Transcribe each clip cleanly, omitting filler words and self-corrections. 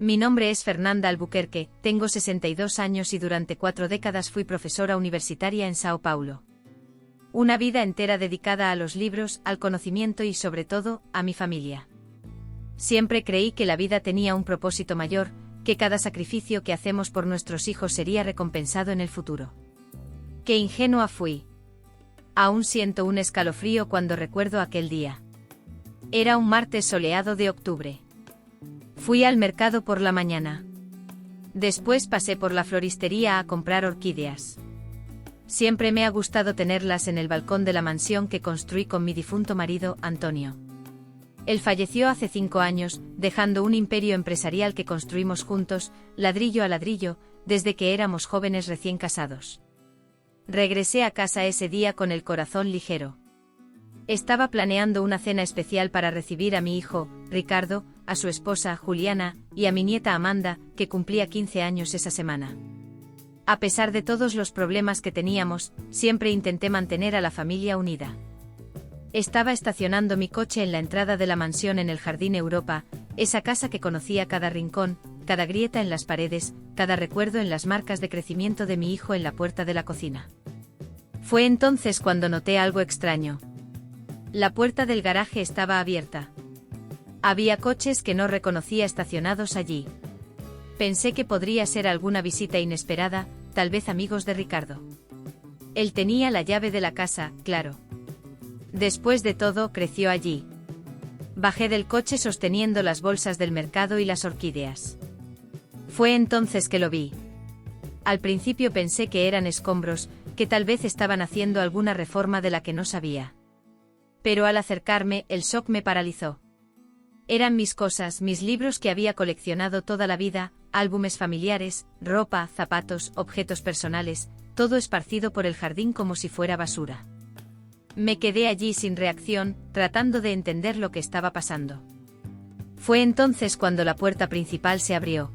Mi nombre es Fernanda Albuquerque, tengo 62 años y durante 4 décadas fui profesora universitaria en Sao Paulo. Una vida entera dedicada a los libros, al conocimiento y sobre todo, a mi familia. Siempre creí que la vida tenía un propósito mayor, que cada sacrificio que hacemos por nuestros hijos sería recompensado en el futuro. ¡Qué ingenua fui! Aún siento un escalofrío cuando recuerdo aquel día. Era un martes soleado de octubre. Fui al mercado por la mañana. Después pasé por la floristería a comprar orquídeas. Siempre me ha gustado tenerlas en el balcón de la mansión que construí con mi difunto marido, Antonio. Él falleció hace 5 años, dejando un imperio empresarial que construimos juntos, ladrillo a ladrillo, desde que éramos jóvenes recién casados. Regresé a casa ese día con el corazón ligero. Estaba planeando una cena especial para recibir a mi hijo, Ricardo, a su esposa, Juliana, y a mi nieta Amanda, que cumplía 15 años esa semana. A pesar de todos los problemas que teníamos, siempre intenté mantener a la familia unida. Estaba estacionando mi coche en la entrada de la mansión en el Jardín Europa, esa casa que conocía cada rincón, cada grieta en las paredes, cada recuerdo en las marcas de crecimiento de mi hijo en la puerta de la cocina. Fue entonces cuando noté algo extraño. La puerta del garaje estaba abierta. Había coches que no reconocía estacionados allí. Pensé que podría ser alguna visita inesperada, tal vez amigos de Ricardo. Él tenía la llave de la casa, claro. Después de todo, creció allí. Bajé del coche sosteniendo las bolsas del mercado y las orquídeas. Fue entonces que lo vi. Al principio pensé que eran escombros, que tal vez estaban haciendo alguna reforma de la que no sabía. Pero al acercarme, el shock me paralizó. Eran mis cosas, mis libros que había coleccionado toda la vida, álbumes familiares, ropa, zapatos, objetos personales, todo esparcido por el jardín como si fuera basura. Me quedé allí sin reacción, tratando de entender lo que estaba pasando. Fue entonces cuando la puerta principal se abrió.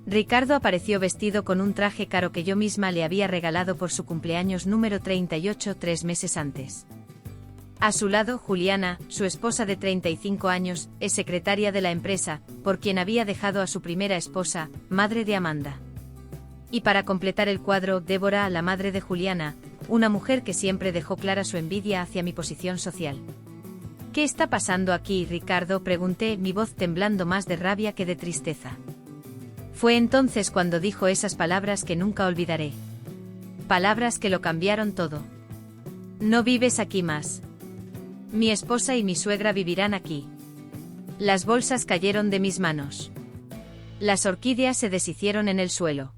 Ricardo apareció vestido con un traje caro que yo misma le había regalado por su cumpleaños número 38 3 meses antes. A su lado, Juliana, su esposa de 35 años, es secretaria de la empresa, por quien había dejado a su primera esposa, madre de Amanda. Y para completar el cuadro, Débora, la madre de Juliana, una mujer que siempre dejó clara su envidia hacia mi posición social. ¿Qué está pasando aquí, Ricardo?, pregunté, mi voz temblando más de rabia que de tristeza. Fue entonces cuando dijo esas palabras que nunca olvidaré. Palabras que lo cambiaron todo. No vives aquí más. Mi esposa y mi suegra vivirán aquí. Las bolsas cayeron de mis manos. Las orquídeas se deshicieron en el suelo.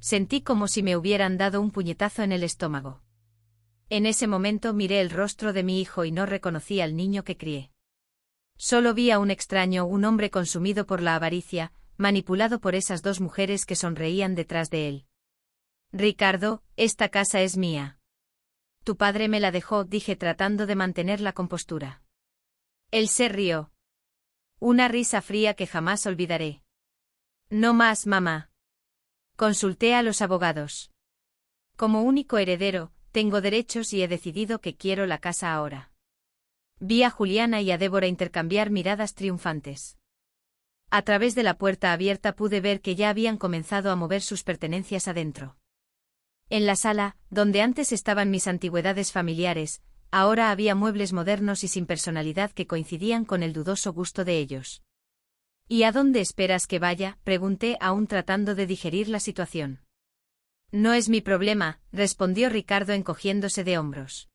Sentí como si me hubieran dado un puñetazo en el estómago. En ese momento miré el rostro de mi hijo y no reconocí al niño que crié. Solo vi a un extraño, un hombre consumido por la avaricia, manipulado por esas 2 mujeres que sonreían detrás de él. Ricardo, esta casa es mía. Tu padre me la dejó, dije tratando de mantener la compostura. Él se rió. Una risa fría que jamás olvidaré. No más, mamá. Consulté a los abogados. Como único heredero, tengo derechos y he decidido que quiero la casa ahora. Vi a Juliana y a Débora intercambiar miradas triunfantes. A través de la puerta abierta pude ver que ya habían comenzado a mover sus pertenencias adentro. En la sala, donde antes estaban mis antigüedades familiares, ahora había muebles modernos y sin personalidad que coincidían con el dudoso gusto de ellos. ¿Y a dónde esperas que vaya?, pregunté aún tratando de digerir la situación. No es mi problema, respondió Ricardo encogiéndose de hombros.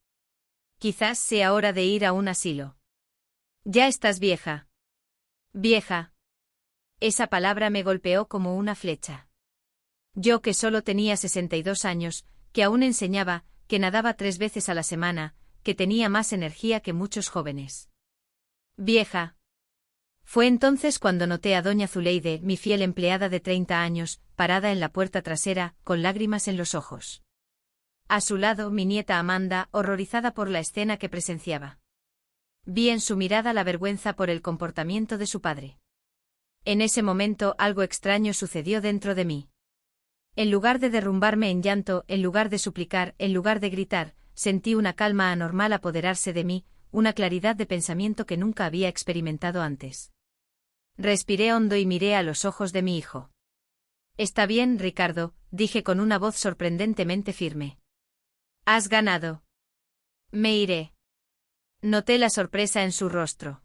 Quizás sea hora de ir a un asilo. Ya estás vieja. Vieja. Esa palabra me golpeó como una flecha. Yo que solo tenía 62 años, que aún enseñaba, que nadaba 3 veces a la semana, que tenía más energía que muchos jóvenes. Vieja. Fue entonces cuando noté a doña Zuleide, mi fiel empleada de 30 años, parada en la puerta trasera, con lágrimas en los ojos. A su lado, mi nieta Amanda, horrorizada por la escena que presenciaba. Vi en su mirada la vergüenza por el comportamiento de su padre. En ese momento algo extraño sucedió dentro de mí. En lugar de derrumbarme en llanto, en lugar de suplicar, en lugar de gritar, sentí una calma anormal apoderarse de mí, una claridad de pensamiento que nunca había experimentado antes. Respiré hondo y miré a los ojos de mi hijo. Está bien, Ricardo, dije con una voz sorprendentemente firme. Has ganado. Me iré. Noté la sorpresa en su rostro.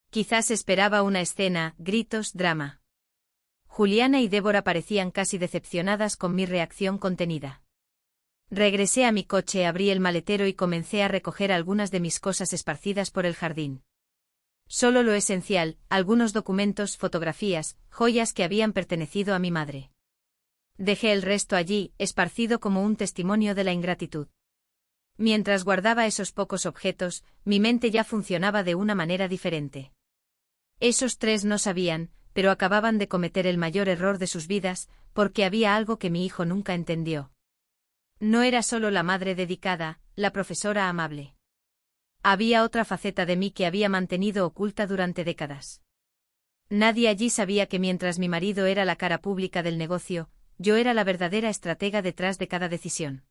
Quizás esperaba una escena, gritos, drama. Juliana y Débora parecían casi decepcionadas con mi reacción contenida. Regresé a mi coche, abrí el maletero y comencé a recoger algunas de mis cosas esparcidas por el jardín. Solo lo esencial, algunos documentos, fotografías, joyas que habían pertenecido a mi madre. Dejé el resto allí, esparcido como un testimonio de la ingratitud. Mientras guardaba esos pocos objetos, mi mente ya funcionaba de una manera diferente. Esos tres no sabían, pero acababan de cometer el mayor error de sus vidas, porque había algo que mi hijo nunca entendió. No era solo la madre dedicada, la profesora amable. Había otra faceta de mí que había mantenido oculta durante décadas. Nadie allí sabía que mientras mi marido era la cara pública del negocio, yo era la verdadera estratega detrás de cada decisión.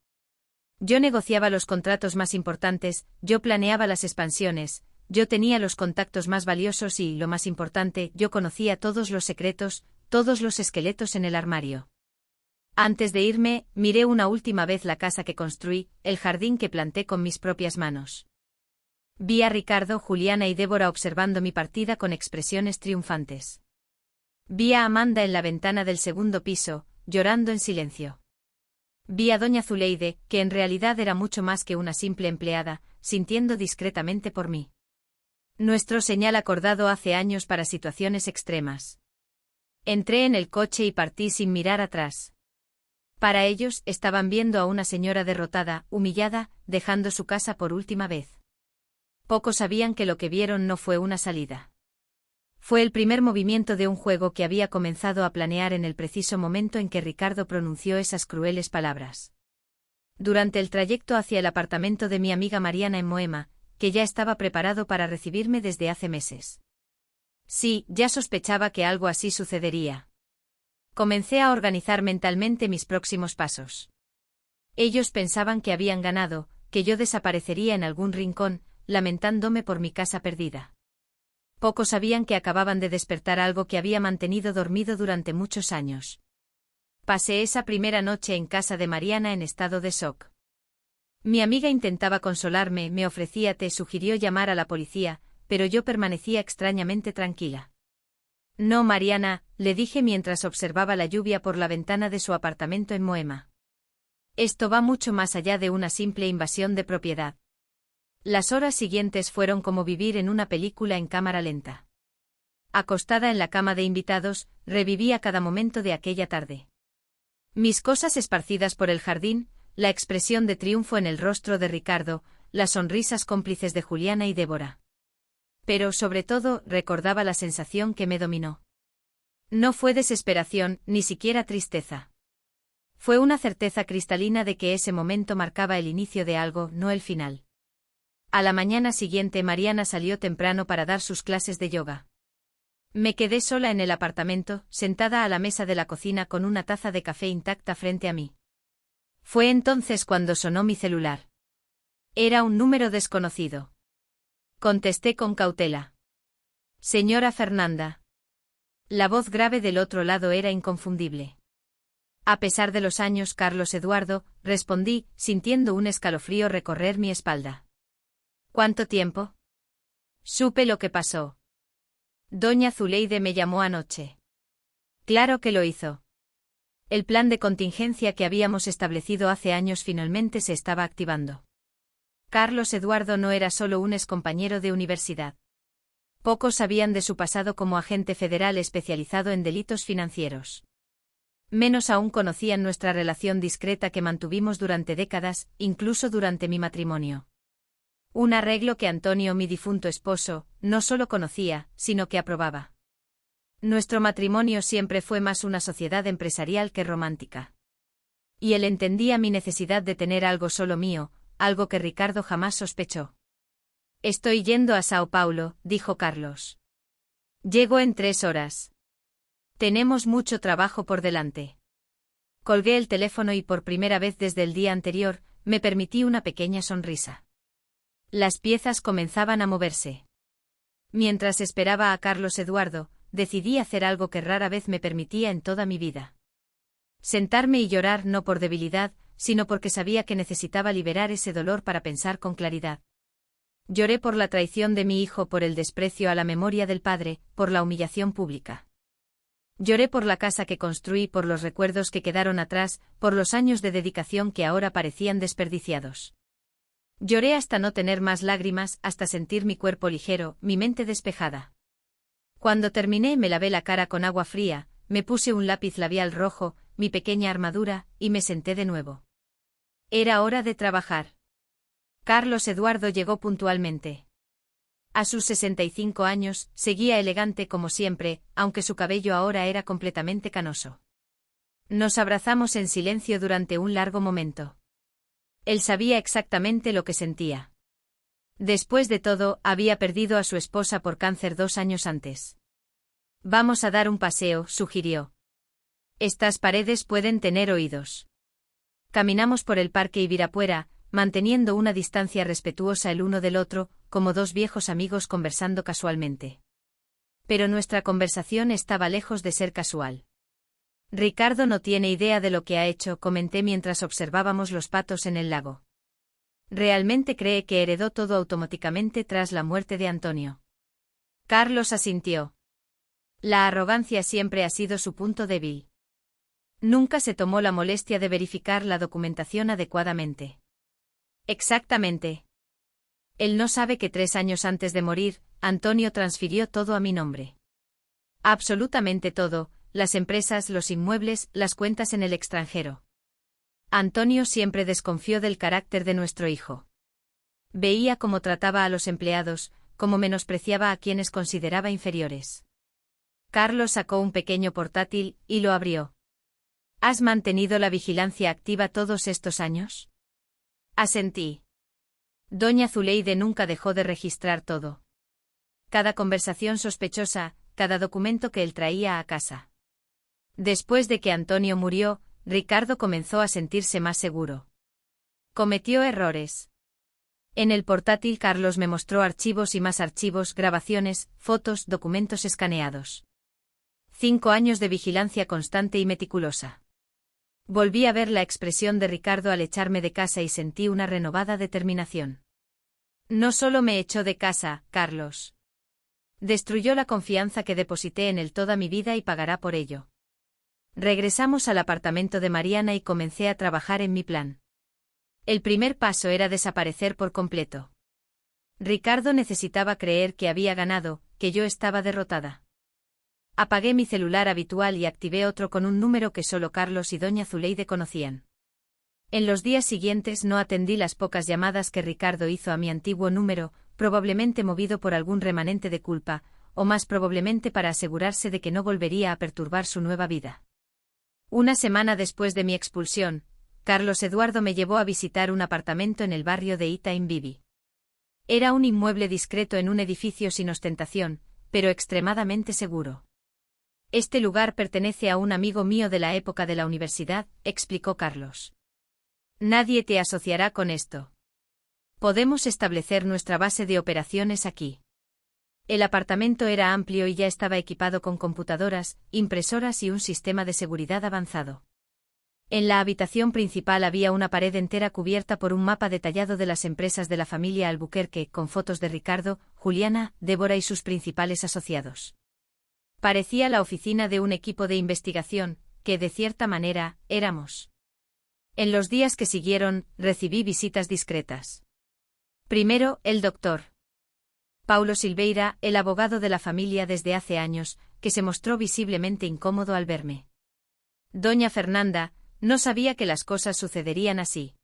Yo negociaba los contratos más importantes, yo planeaba las expansiones, yo tenía los contactos más valiosos y, lo más importante, yo conocía todos los secretos, todos los esqueletos en el armario. Antes de irme, miré una última vez la casa que construí, el jardín que planté con mis propias manos. Vi a Ricardo, Juliana y Débora observando mi partida con expresiones triunfantes. Vi a Amanda en la ventana del segundo piso, llorando en silencio. Vi a doña Zuleide, que en realidad era mucho más que una simple empleada, sintiendo discretamente por mí. Nuestro señal acordado hace años para situaciones extremas. Entré en el coche y partí sin mirar atrás. Para ellos, estaban viendo a una señora derrotada, humillada, dejando su casa por última vez. Pocos sabían que lo que vieron no fue una salida. Fue el primer movimiento de un juego que había comenzado a planear en el preciso momento en que Ricardo pronunció esas crueles palabras. Durante el trayecto hacia el apartamento de mi amiga Mariana en Moema, que ya estaba preparado para recibirme desde hace meses. Sí, ya sospechaba que algo así sucedería. Comencé a organizar mentalmente mis próximos pasos. Ellos pensaban que habían ganado, que yo desaparecería en algún rincón, lamentándome por mi casa perdida. Pocos sabían que acababan de despertar algo que había mantenido dormido durante muchos años. Pasé esa primera noche en casa de Mariana en estado de shock. Mi amiga intentaba consolarme, me ofrecía té, sugirió llamar a la policía, pero yo permanecía extrañamente tranquila. No, Mariana, le dije mientras observaba la lluvia por la ventana de su apartamento en Moema. Esto va mucho más allá de una simple invasión de propiedad. Las horas siguientes fueron como vivir en una película en cámara lenta. Acostada en la cama de invitados, revivía cada momento de aquella tarde. Mis cosas esparcidas por el jardín, la expresión de triunfo en el rostro de Ricardo, las sonrisas cómplices de Juliana y Débora. Pero, sobre todo, recordaba la sensación que me dominó. No fue desesperación, ni siquiera tristeza. Fue una certeza cristalina de que ese momento marcaba el inicio de algo, no el final. A la mañana siguiente Mariana salió temprano para dar sus clases de yoga. Me quedé sola en el apartamento, sentada a la mesa de la cocina con una taza de café intacta frente a mí. Fue entonces cuando sonó mi celular. Era un número desconocido. Contesté con cautela. Señora Fernanda. La voz grave del otro lado era inconfundible. A pesar de los años, Carlos Eduardo, respondí, sintiendo un escalofrío recorrer mi espalda. ¿Cuánto tiempo? Supe lo que pasó. Doña Zuleide me llamó anoche. Claro que lo hizo. El plan de contingencia que habíamos establecido hace años finalmente se estaba activando. Carlos Eduardo no era solo un excompañero de universidad. Pocos sabían de su pasado como agente federal especializado en delitos financieros. Menos aún conocían nuestra relación discreta que mantuvimos durante décadas, incluso durante mi matrimonio. Un arreglo que Antonio, mi difunto esposo, no solo conocía, sino que aprobaba. Nuestro matrimonio siempre fue más una sociedad empresarial que romántica. Y él entendía mi necesidad de tener algo solo mío, algo que Ricardo jamás sospechó. Estoy yendo a Sao Paulo, dijo Carlos. Llego en 3 horas. Tenemos mucho trabajo por delante. Colgué el teléfono y por primera vez desde el día anterior, me permití una pequeña sonrisa. Las piezas comenzaban a moverse. Mientras esperaba a Carlos Eduardo, decidí hacer algo que rara vez me permitía en toda mi vida. Sentarme y llorar no por debilidad, sino porque sabía que necesitaba liberar ese dolor para pensar con claridad. Lloré por la traición de mi hijo, por el desprecio a la memoria del padre, por la humillación pública. Lloré por la casa que construí, por los recuerdos que quedaron atrás, por los años de dedicación que ahora parecían desperdiciados. Lloré hasta no tener más lágrimas, hasta sentir mi cuerpo ligero, mi mente despejada. Cuando terminé me lavé la cara con agua fría, me puse un lápiz labial rojo, mi pequeña armadura, y me senté de nuevo. Era hora de trabajar. Carlos Eduardo llegó puntualmente. A sus 65 años, seguía elegante como siempre, aunque su cabello ahora era completamente canoso. Nos abrazamos en silencio durante un largo momento. Él sabía exactamente lo que sentía. Después de todo, había perdido a su esposa por cáncer 2 años antes. Vamos a dar un paseo, sugirió. Estas paredes pueden tener oídos. Caminamos por el parque Ibirapuera, manteniendo una distancia respetuosa el uno del otro, como dos viejos amigos conversando casualmente. Pero nuestra conversación estaba lejos de ser casual. Ricardo no tiene idea de lo que ha hecho, comenté mientras observábamos los patos en el lago. Realmente cree que heredó todo automáticamente tras la muerte de Antonio. Carlos asintió. La arrogancia siempre ha sido su punto débil. Nunca se tomó la molestia de verificar la documentación adecuadamente. Exactamente. Él no sabe que 3 años antes de morir, Antonio transfirió todo a mi nombre. Absolutamente todo, las empresas, los inmuebles, las cuentas en el extranjero. Antonio siempre desconfió del carácter de nuestro hijo. Veía cómo trataba a los empleados, cómo menospreciaba a quienes consideraba inferiores. Carlos sacó un pequeño portátil y lo abrió. ¿Has mantenido la vigilancia activa todos estos años? Asentí. Doña Zuleide nunca dejó de registrar todo. Cada conversación sospechosa, cada documento que él traía a casa. Después de que Antonio murió, Ricardo comenzó a sentirse más seguro. Cometió errores. En el portátil Carlos me mostró archivos y más archivos, grabaciones, fotos, documentos escaneados. 5 años de vigilancia constante y meticulosa. Volví a ver la expresión de Ricardo al echarme de casa y sentí una renovada determinación. No solo me echó de casa, Carlos. Destruyó la confianza que deposité en él toda mi vida y pagará por ello. Regresamos al apartamento de Mariana y comencé a trabajar en mi plan. El primer paso era desaparecer por completo. Ricardo necesitaba creer que había ganado, que yo estaba derrotada. Apagué mi celular habitual y activé otro con un número que solo Carlos y doña Zuleide conocían. En los días siguientes no atendí las pocas llamadas que Ricardo hizo a mi antiguo número, probablemente movido por algún remanente de culpa, o más probablemente para asegurarse de que no volvería a perturbar su nueva vida. Una semana después de mi expulsión, Carlos Eduardo me llevó a visitar un apartamento en el barrio de Itaim Bibi. Era un inmueble discreto en un edificio sin ostentación, pero extremadamente seguro. Este lugar pertenece a un amigo mío de la época de la universidad, explicó Carlos. Nadie te asociará con esto. Podemos establecer nuestra base de operaciones aquí. El apartamento era amplio y ya estaba equipado con computadoras, impresoras y un sistema de seguridad avanzado. En la habitación principal había una pared entera cubierta por un mapa detallado de las empresas de la familia Albuquerque, con fotos de Ricardo, Juliana, Débora y sus principales asociados. Parecía la oficina de un equipo de investigación, que de cierta manera, éramos. En los días que siguieron, recibí visitas discretas. Primero, el doctor Paulo Silveira, el abogado de la familia desde hace años, que se mostró visiblemente incómodo al verme. Doña Fernanda, no sabía que las cosas sucederían así.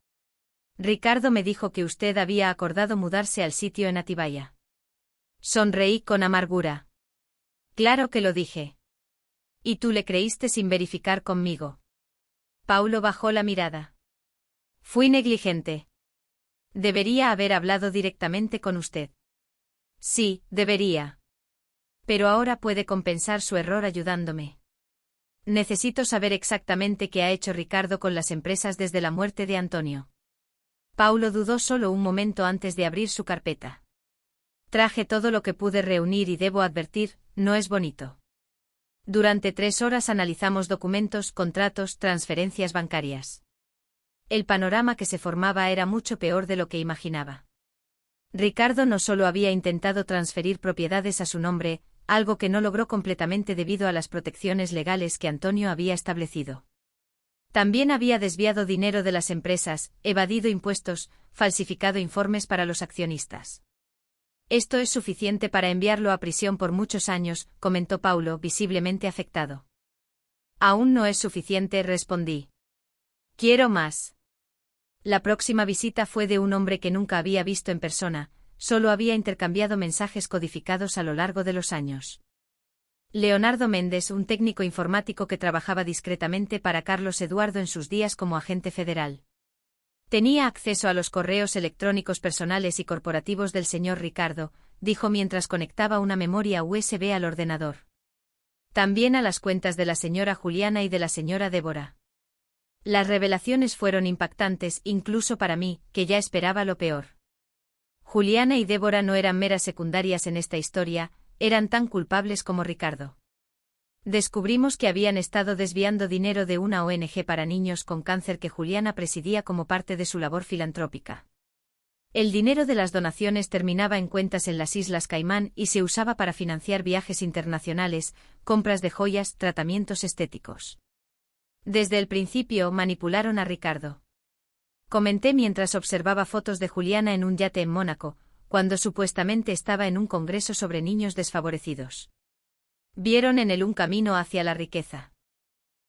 Ricardo me dijo que usted había acordado mudarse al sitio en Atibaya. Sonreí con amargura. Claro que lo dije. ¿Y tú le creíste sin verificar conmigo? Paulo bajó la mirada. Fui negligente. Debería haber hablado directamente con usted. Sí, debería. Pero ahora puede compensar su error ayudándome. Necesito saber exactamente qué ha hecho Ricardo con las empresas desde la muerte de Antonio. Paulo dudó solo un momento antes de abrir su carpeta. Traje todo lo que pude reunir y debo advertir, no es bonito. Durante 3 horas analizamos documentos, contratos, transferencias bancarias. El panorama que se formaba era mucho peor de lo que imaginaba. Ricardo no solo había intentado transferir propiedades a su nombre, algo que no logró completamente debido a las protecciones legales que Antonio había establecido. También había desviado dinero de las empresas, evadido impuestos, falsificado informes para los accionistas. Esto es suficiente para enviarlo a prisión por muchos años, comentó Paulo, visiblemente afectado. Aún no es suficiente, respondí. Quiero más. La próxima visita fue de un hombre que nunca había visto en persona, solo había intercambiado mensajes codificados a lo largo de los años. Leonardo Méndez, un técnico informático que trabajaba discretamente para Carlos Eduardo en sus días como agente federal. Tenía acceso a los correos electrónicos personales y corporativos del señor Ricardo, dijo mientras conectaba una memoria USB al ordenador. También a las cuentas de la señora Juliana y de la señora Débora. Las revelaciones fueron impactantes, incluso para mí, que ya esperaba lo peor. Juliana y Débora no eran meras secundarias en esta historia, eran tan culpables como Ricardo. Descubrimos que habían estado desviando dinero de una ONG para niños con cáncer que Juliana presidía como parte de su labor filantrópica. El dinero de las donaciones terminaba en cuentas en las Islas Caimán y se usaba para financiar viajes internacionales, compras de joyas, tratamientos estéticos. Desde el principio manipularon a Ricardo. Comenté mientras observaba fotos de Juliana en un yate en Mónaco, cuando supuestamente estaba en un congreso sobre niños desfavorecidos. Vieron en él un camino hacia la riqueza.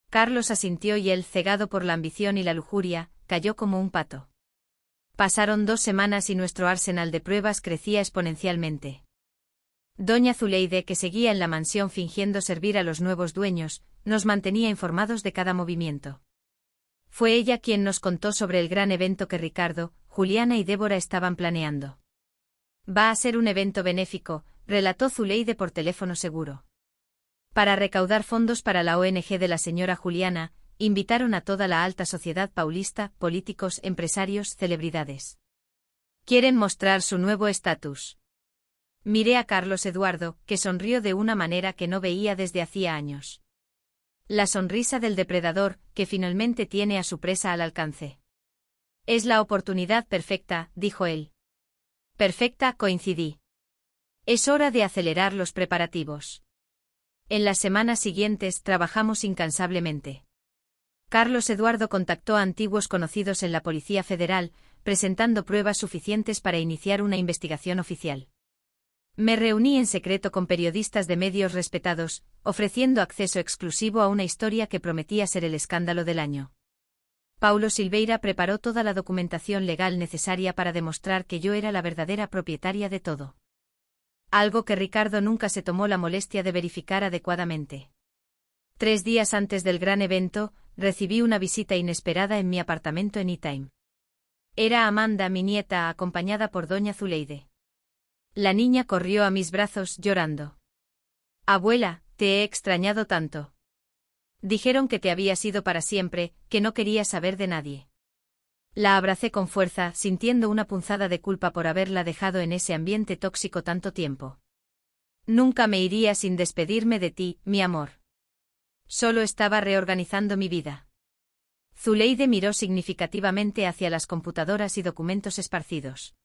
Carlos asintió y él, cegado por la ambición y la lujuria, cayó como un pato. Pasaron 2 semanas y nuestro arsenal de pruebas crecía exponencialmente. Doña Zuleide, que seguía en la mansión fingiendo servir a los nuevos dueños, nos mantenía informados de cada movimiento. Fue ella quien nos contó sobre el gran evento que Ricardo, Juliana y Débora estaban planeando. Va a ser un evento benéfico, relató Zuleide por teléfono seguro. Para recaudar fondos para la ONG de la señora Juliana, invitaron a toda la alta sociedad paulista, políticos, empresarios, celebridades. Quieren mostrar su nuevo estatus. Miré a Carlos Eduardo, que sonrió de una manera que no veía desde hacía años. La sonrisa del depredador, que finalmente tiene a su presa al alcance. Es la oportunidad perfecta, dijo él. Perfecta, coincidí. Es hora de acelerar los preparativos. En las semanas siguientes trabajamos incansablemente. Carlos Eduardo contactó a antiguos conocidos en la Policía Federal, presentando pruebas suficientes para iniciar una investigación oficial. Me reuní en secreto con periodistas de medios respetados, ofreciendo acceso exclusivo a una historia que prometía ser el escándalo del año. Paulo Silveira preparó toda la documentación legal necesaria para demostrar que yo era la verdadera propietaria de todo. Algo que Ricardo nunca se tomó la molestia de verificar adecuadamente. 3 días antes del gran evento, recibí una visita inesperada en mi apartamento en E-Time. Era Amanda, mi nieta, acompañada por doña Zuleide. La niña corrió a mis brazos llorando. Abuela, te he extrañado tanto. Dijeron que te habías ido para siempre, que no querías saber de nadie. La abracé con fuerza, sintiendo una punzada de culpa por haberla dejado en ese ambiente tóxico tanto tiempo. Nunca me iría sin despedirme de ti, mi amor. Solo estaba reorganizando mi vida. Zuleide miró significativamente hacia las computadoras y documentos esparcidos.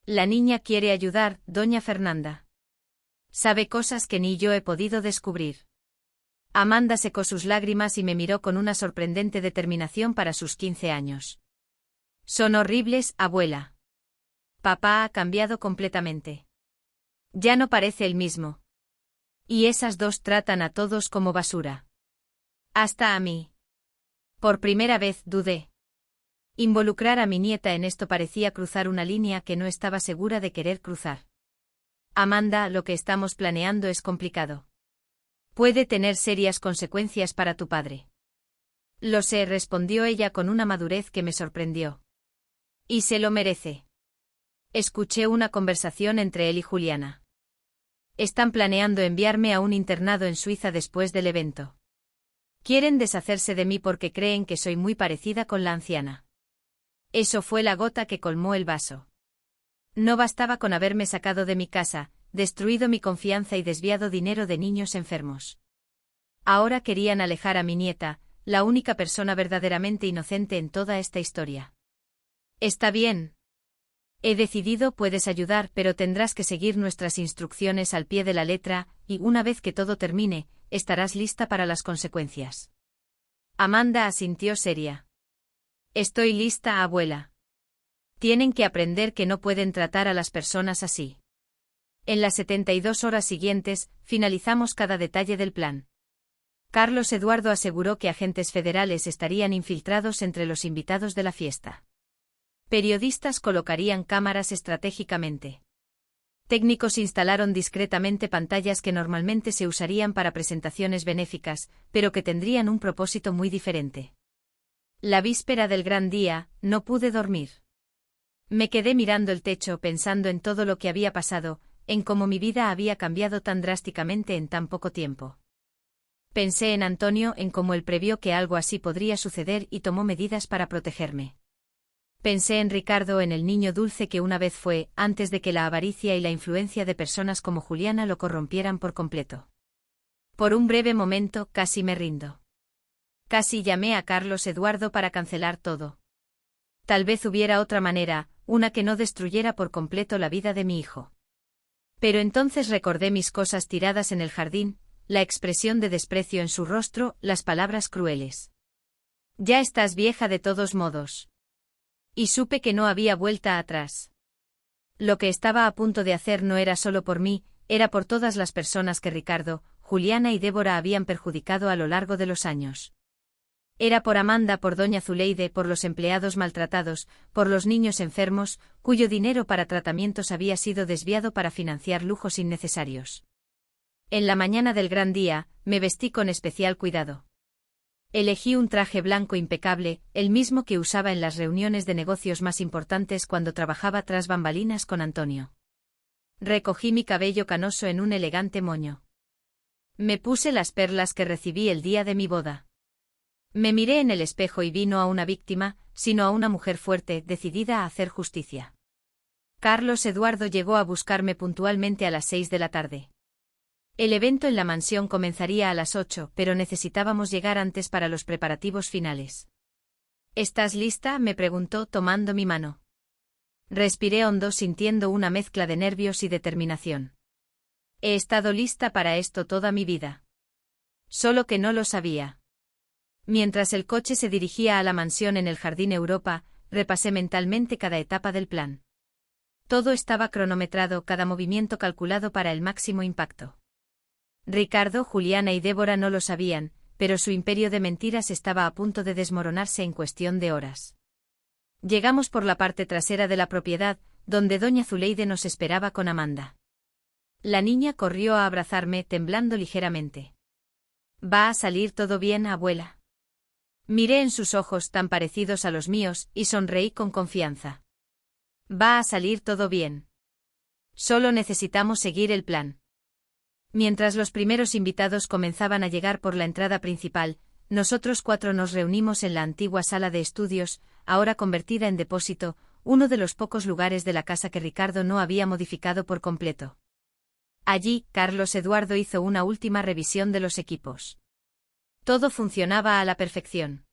La niña quiere ayudar, doña Fernanda. Sabe cosas que ni yo he podido descubrir. Amanda secó sus lágrimas y me miró con una sorprendente determinación para sus 15 años. Son horribles, abuela. Papá ha cambiado completamente. Ya no parece el mismo. Y esas dos tratan a todos como basura. Hasta a mí. Por primera vez dudé. Involucrar a mi nieta en esto parecía cruzar una línea que no estaba segura de querer cruzar. Amanda, lo que estamos planeando es complicado. Puede tener serias consecuencias para tu padre. Lo sé, respondió ella con una madurez que me sorprendió. Y se lo merece. Escuché una conversación entre él y Juliana. Están planeando enviarme a un internado en Suiza después del evento. Quieren deshacerse de mí porque creen que soy muy parecida con la anciana. Eso fue la gota que colmó el vaso. No bastaba con haberme sacado de mi casa, destruido mi confianza y desviado dinero de niños enfermos. Ahora querían alejar a mi nieta, la única persona verdaderamente inocente en toda esta historia. Está bien. He decidido, puedes ayudar, pero tendrás que seguir nuestras instrucciones al pie de la letra, y una vez que todo termine, estarás lista para las consecuencias. Amanda asintió seria. Estoy lista, abuela. Tienen que aprender que no pueden tratar a las personas así. En las 72 horas siguientes, finalizamos cada detalle del plan. Carlos Eduardo aseguró que agentes federales estarían infiltrados entre los invitados de la fiesta. Periodistas colocarían cámaras estratégicamente. Técnicos instalaron discretamente pantallas que normalmente se usarían para presentaciones benéficas, pero que tendrían un propósito muy diferente. La víspera del gran día, no pude dormir. Me quedé mirando el techo pensando en todo lo que había pasado, en cómo mi vida había cambiado tan drásticamente en tan poco tiempo. Pensé en Antonio, en cómo él previó que algo así podría suceder y tomó medidas para protegerme. Pensé en Ricardo, en el niño dulce que una vez fue, antes de que la avaricia y la influencia de personas como Juliana lo corrompieran por completo. Por un breve momento, casi me rindo. Casi llamé a Carlos Eduardo para cancelar todo. Tal vez hubiera otra manera, una que no destruyera por completo la vida de mi hijo. Pero entonces recordé mis cosas tiradas en el jardín, la expresión de desprecio en su rostro, las palabras crueles. Ya estás vieja de todos modos. Y supe que no había vuelta atrás. Lo que estaba a punto de hacer no era solo por mí, era por todas las personas que Ricardo, Juliana y Débora habían perjudicado a lo largo de los años. Era por Amanda, por doña Zuleide, por los empleados maltratados, por los niños enfermos, cuyo dinero para tratamientos había sido desviado para financiar lujos innecesarios. En la mañana del gran día, me vestí con especial cuidado. Elegí un traje blanco impecable, el mismo que usaba en las reuniones de negocios más importantes cuando trabajaba tras bambalinas con Antonio. Recogí mi cabello canoso en un elegante moño. Me puse las perlas que recibí el día de mi boda. Me miré en el espejo y vi no a una víctima, sino a una mujer fuerte, decidida a hacer justicia. Carlos Eduardo llegó a buscarme puntualmente a las 6 de la tarde. El evento en la mansión comenzaría a las 8, pero necesitábamos llegar antes para los preparativos finales. ¿Estás lista?, me preguntó tomando mi mano. Respiré hondo sintiendo una mezcla de nervios y determinación. He estado lista para esto toda mi vida. Solo que no lo sabía. Mientras el coche se dirigía a la mansión en el Jardín Europa, repasé mentalmente cada etapa del plan. Todo estaba cronometrado, cada movimiento calculado para el máximo impacto. Ricardo, Juliana y Débora no lo sabían, pero su imperio de mentiras estaba a punto de desmoronarse en cuestión de horas. Llegamos por la parte trasera de la propiedad, donde doña Zuleide nos esperaba con Amanda. La niña corrió a abrazarme, temblando ligeramente. ¿Va a salir todo bien, abuela? Miré en sus ojos tan parecidos a los míos, y sonreí con confianza. Va a salir todo bien. Solo necesitamos seguir el plan. Mientras los primeros invitados comenzaban a llegar por la entrada principal, nosotros 4 nos reunimos en la antigua sala de estudios, ahora convertida en depósito, uno de los pocos lugares de la casa que Ricardo no había modificado por completo. Allí, Carlos Eduardo hizo una última revisión de los equipos. Todo funcionaba a la perfección.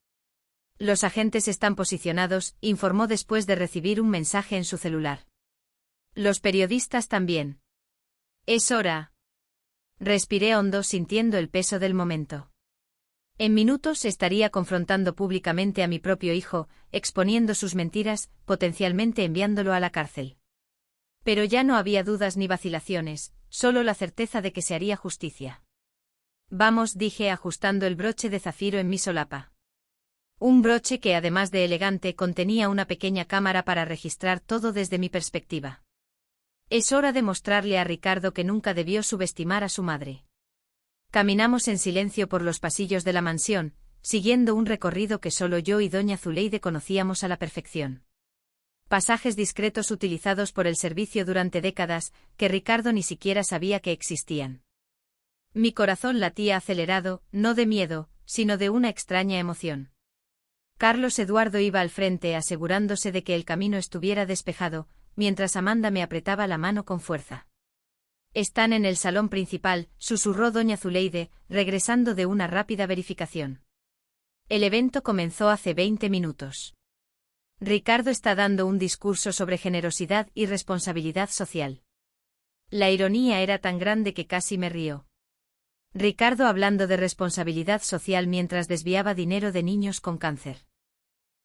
Los agentes están posicionados, informó después de recibir un mensaje en su celular. Los periodistas también. Es hora. Respiré hondo sintiendo el peso del momento. En minutos estaría confrontando públicamente a mi propio hijo, exponiendo sus mentiras, potencialmente enviándolo a la cárcel. Pero ya no había dudas ni vacilaciones, solo la certeza de que se haría justicia. Vamos, dije ajustando el broche de zafiro en mi solapa. Un broche que además de elegante contenía una pequeña cámara para registrar todo desde mi perspectiva. Es hora de mostrarle a Ricardo que nunca debió subestimar a su madre. Caminamos en silencio por los pasillos de la mansión, siguiendo un recorrido que solo yo y doña Zuleide conocíamos a la perfección. Pasajes discretos utilizados por el servicio durante décadas, que Ricardo ni siquiera sabía que existían. Mi corazón latía acelerado, no de miedo, sino de una extraña emoción. Carlos Eduardo iba al frente asegurándose de que el camino estuviera despejado, mientras Amanda me apretaba la mano con fuerza. Están en el salón principal, susurró doña Zuleide, regresando de una rápida verificación. El evento comenzó hace 20 minutos. Ricardo está dando un discurso sobre generosidad y responsabilidad social. La ironía era tan grande que casi me río. Ricardo hablando de responsabilidad social mientras desviaba dinero de niños con cáncer.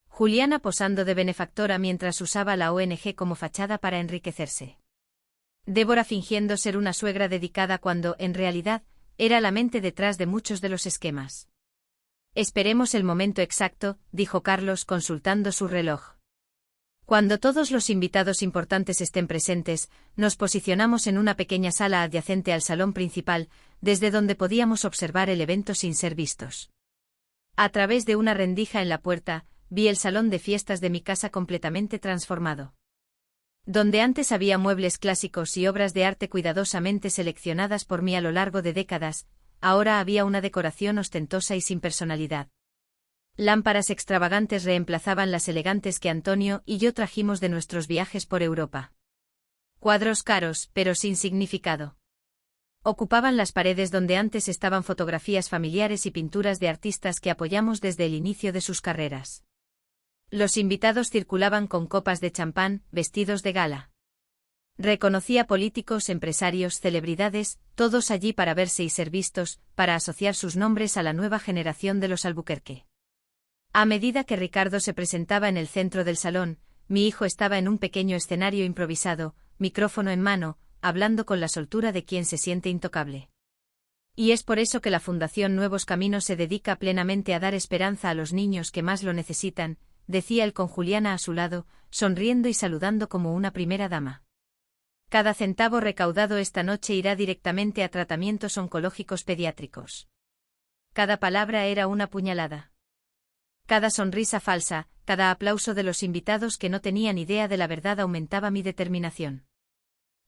Juliana posando de benefactora mientras usaba la ONG como fachada para enriquecerse. Débora fingiendo ser una suegra dedicada cuando, en realidad, era la mente detrás de muchos de los esquemas. Esperemos el momento exacto, dijo Carlos consultando su reloj. Cuando todos los invitados importantes estén presentes, nos posicionamos en una pequeña sala adyacente al salón principal, desde donde podíamos observar el evento sin ser vistos. A través de una rendija en la puerta, vi el salón de fiestas de mi casa completamente transformado. Donde antes había muebles clásicos y obras de arte cuidadosamente seleccionadas por mí a lo largo de décadas, ahora había una decoración ostentosa y sin personalidad. Lámparas extravagantes reemplazaban las elegantes que Antonio y yo trajimos de nuestros viajes por Europa. Cuadros caros, pero sin significado. Ocupaban las paredes donde antes estaban fotografías familiares y pinturas de artistas que apoyamos desde el inicio de sus carreras. Los invitados circulaban con copas de champán, vestidos de gala. Reconocía políticos, empresarios, celebridades, todos allí para verse y ser vistos, para asociar sus nombres a la nueva generación de los Albuquerque. A medida que Ricardo se presentaba en el centro del salón, mi hijo estaba en un pequeño escenario improvisado, micrófono en mano, hablando con la soltura de quien se siente intocable. Y es por eso que la Fundación Nuevos Caminos se dedica plenamente a dar esperanza a los niños que más lo necesitan, decía él con Juliana a su lado, sonriendo y saludando como una primera dama. Cada centavo recaudado esta noche irá directamente a tratamientos oncológicos pediátricos. Cada palabra era una puñalada. Cada sonrisa falsa, cada aplauso de los invitados que no tenían idea de la verdad aumentaba mi determinación.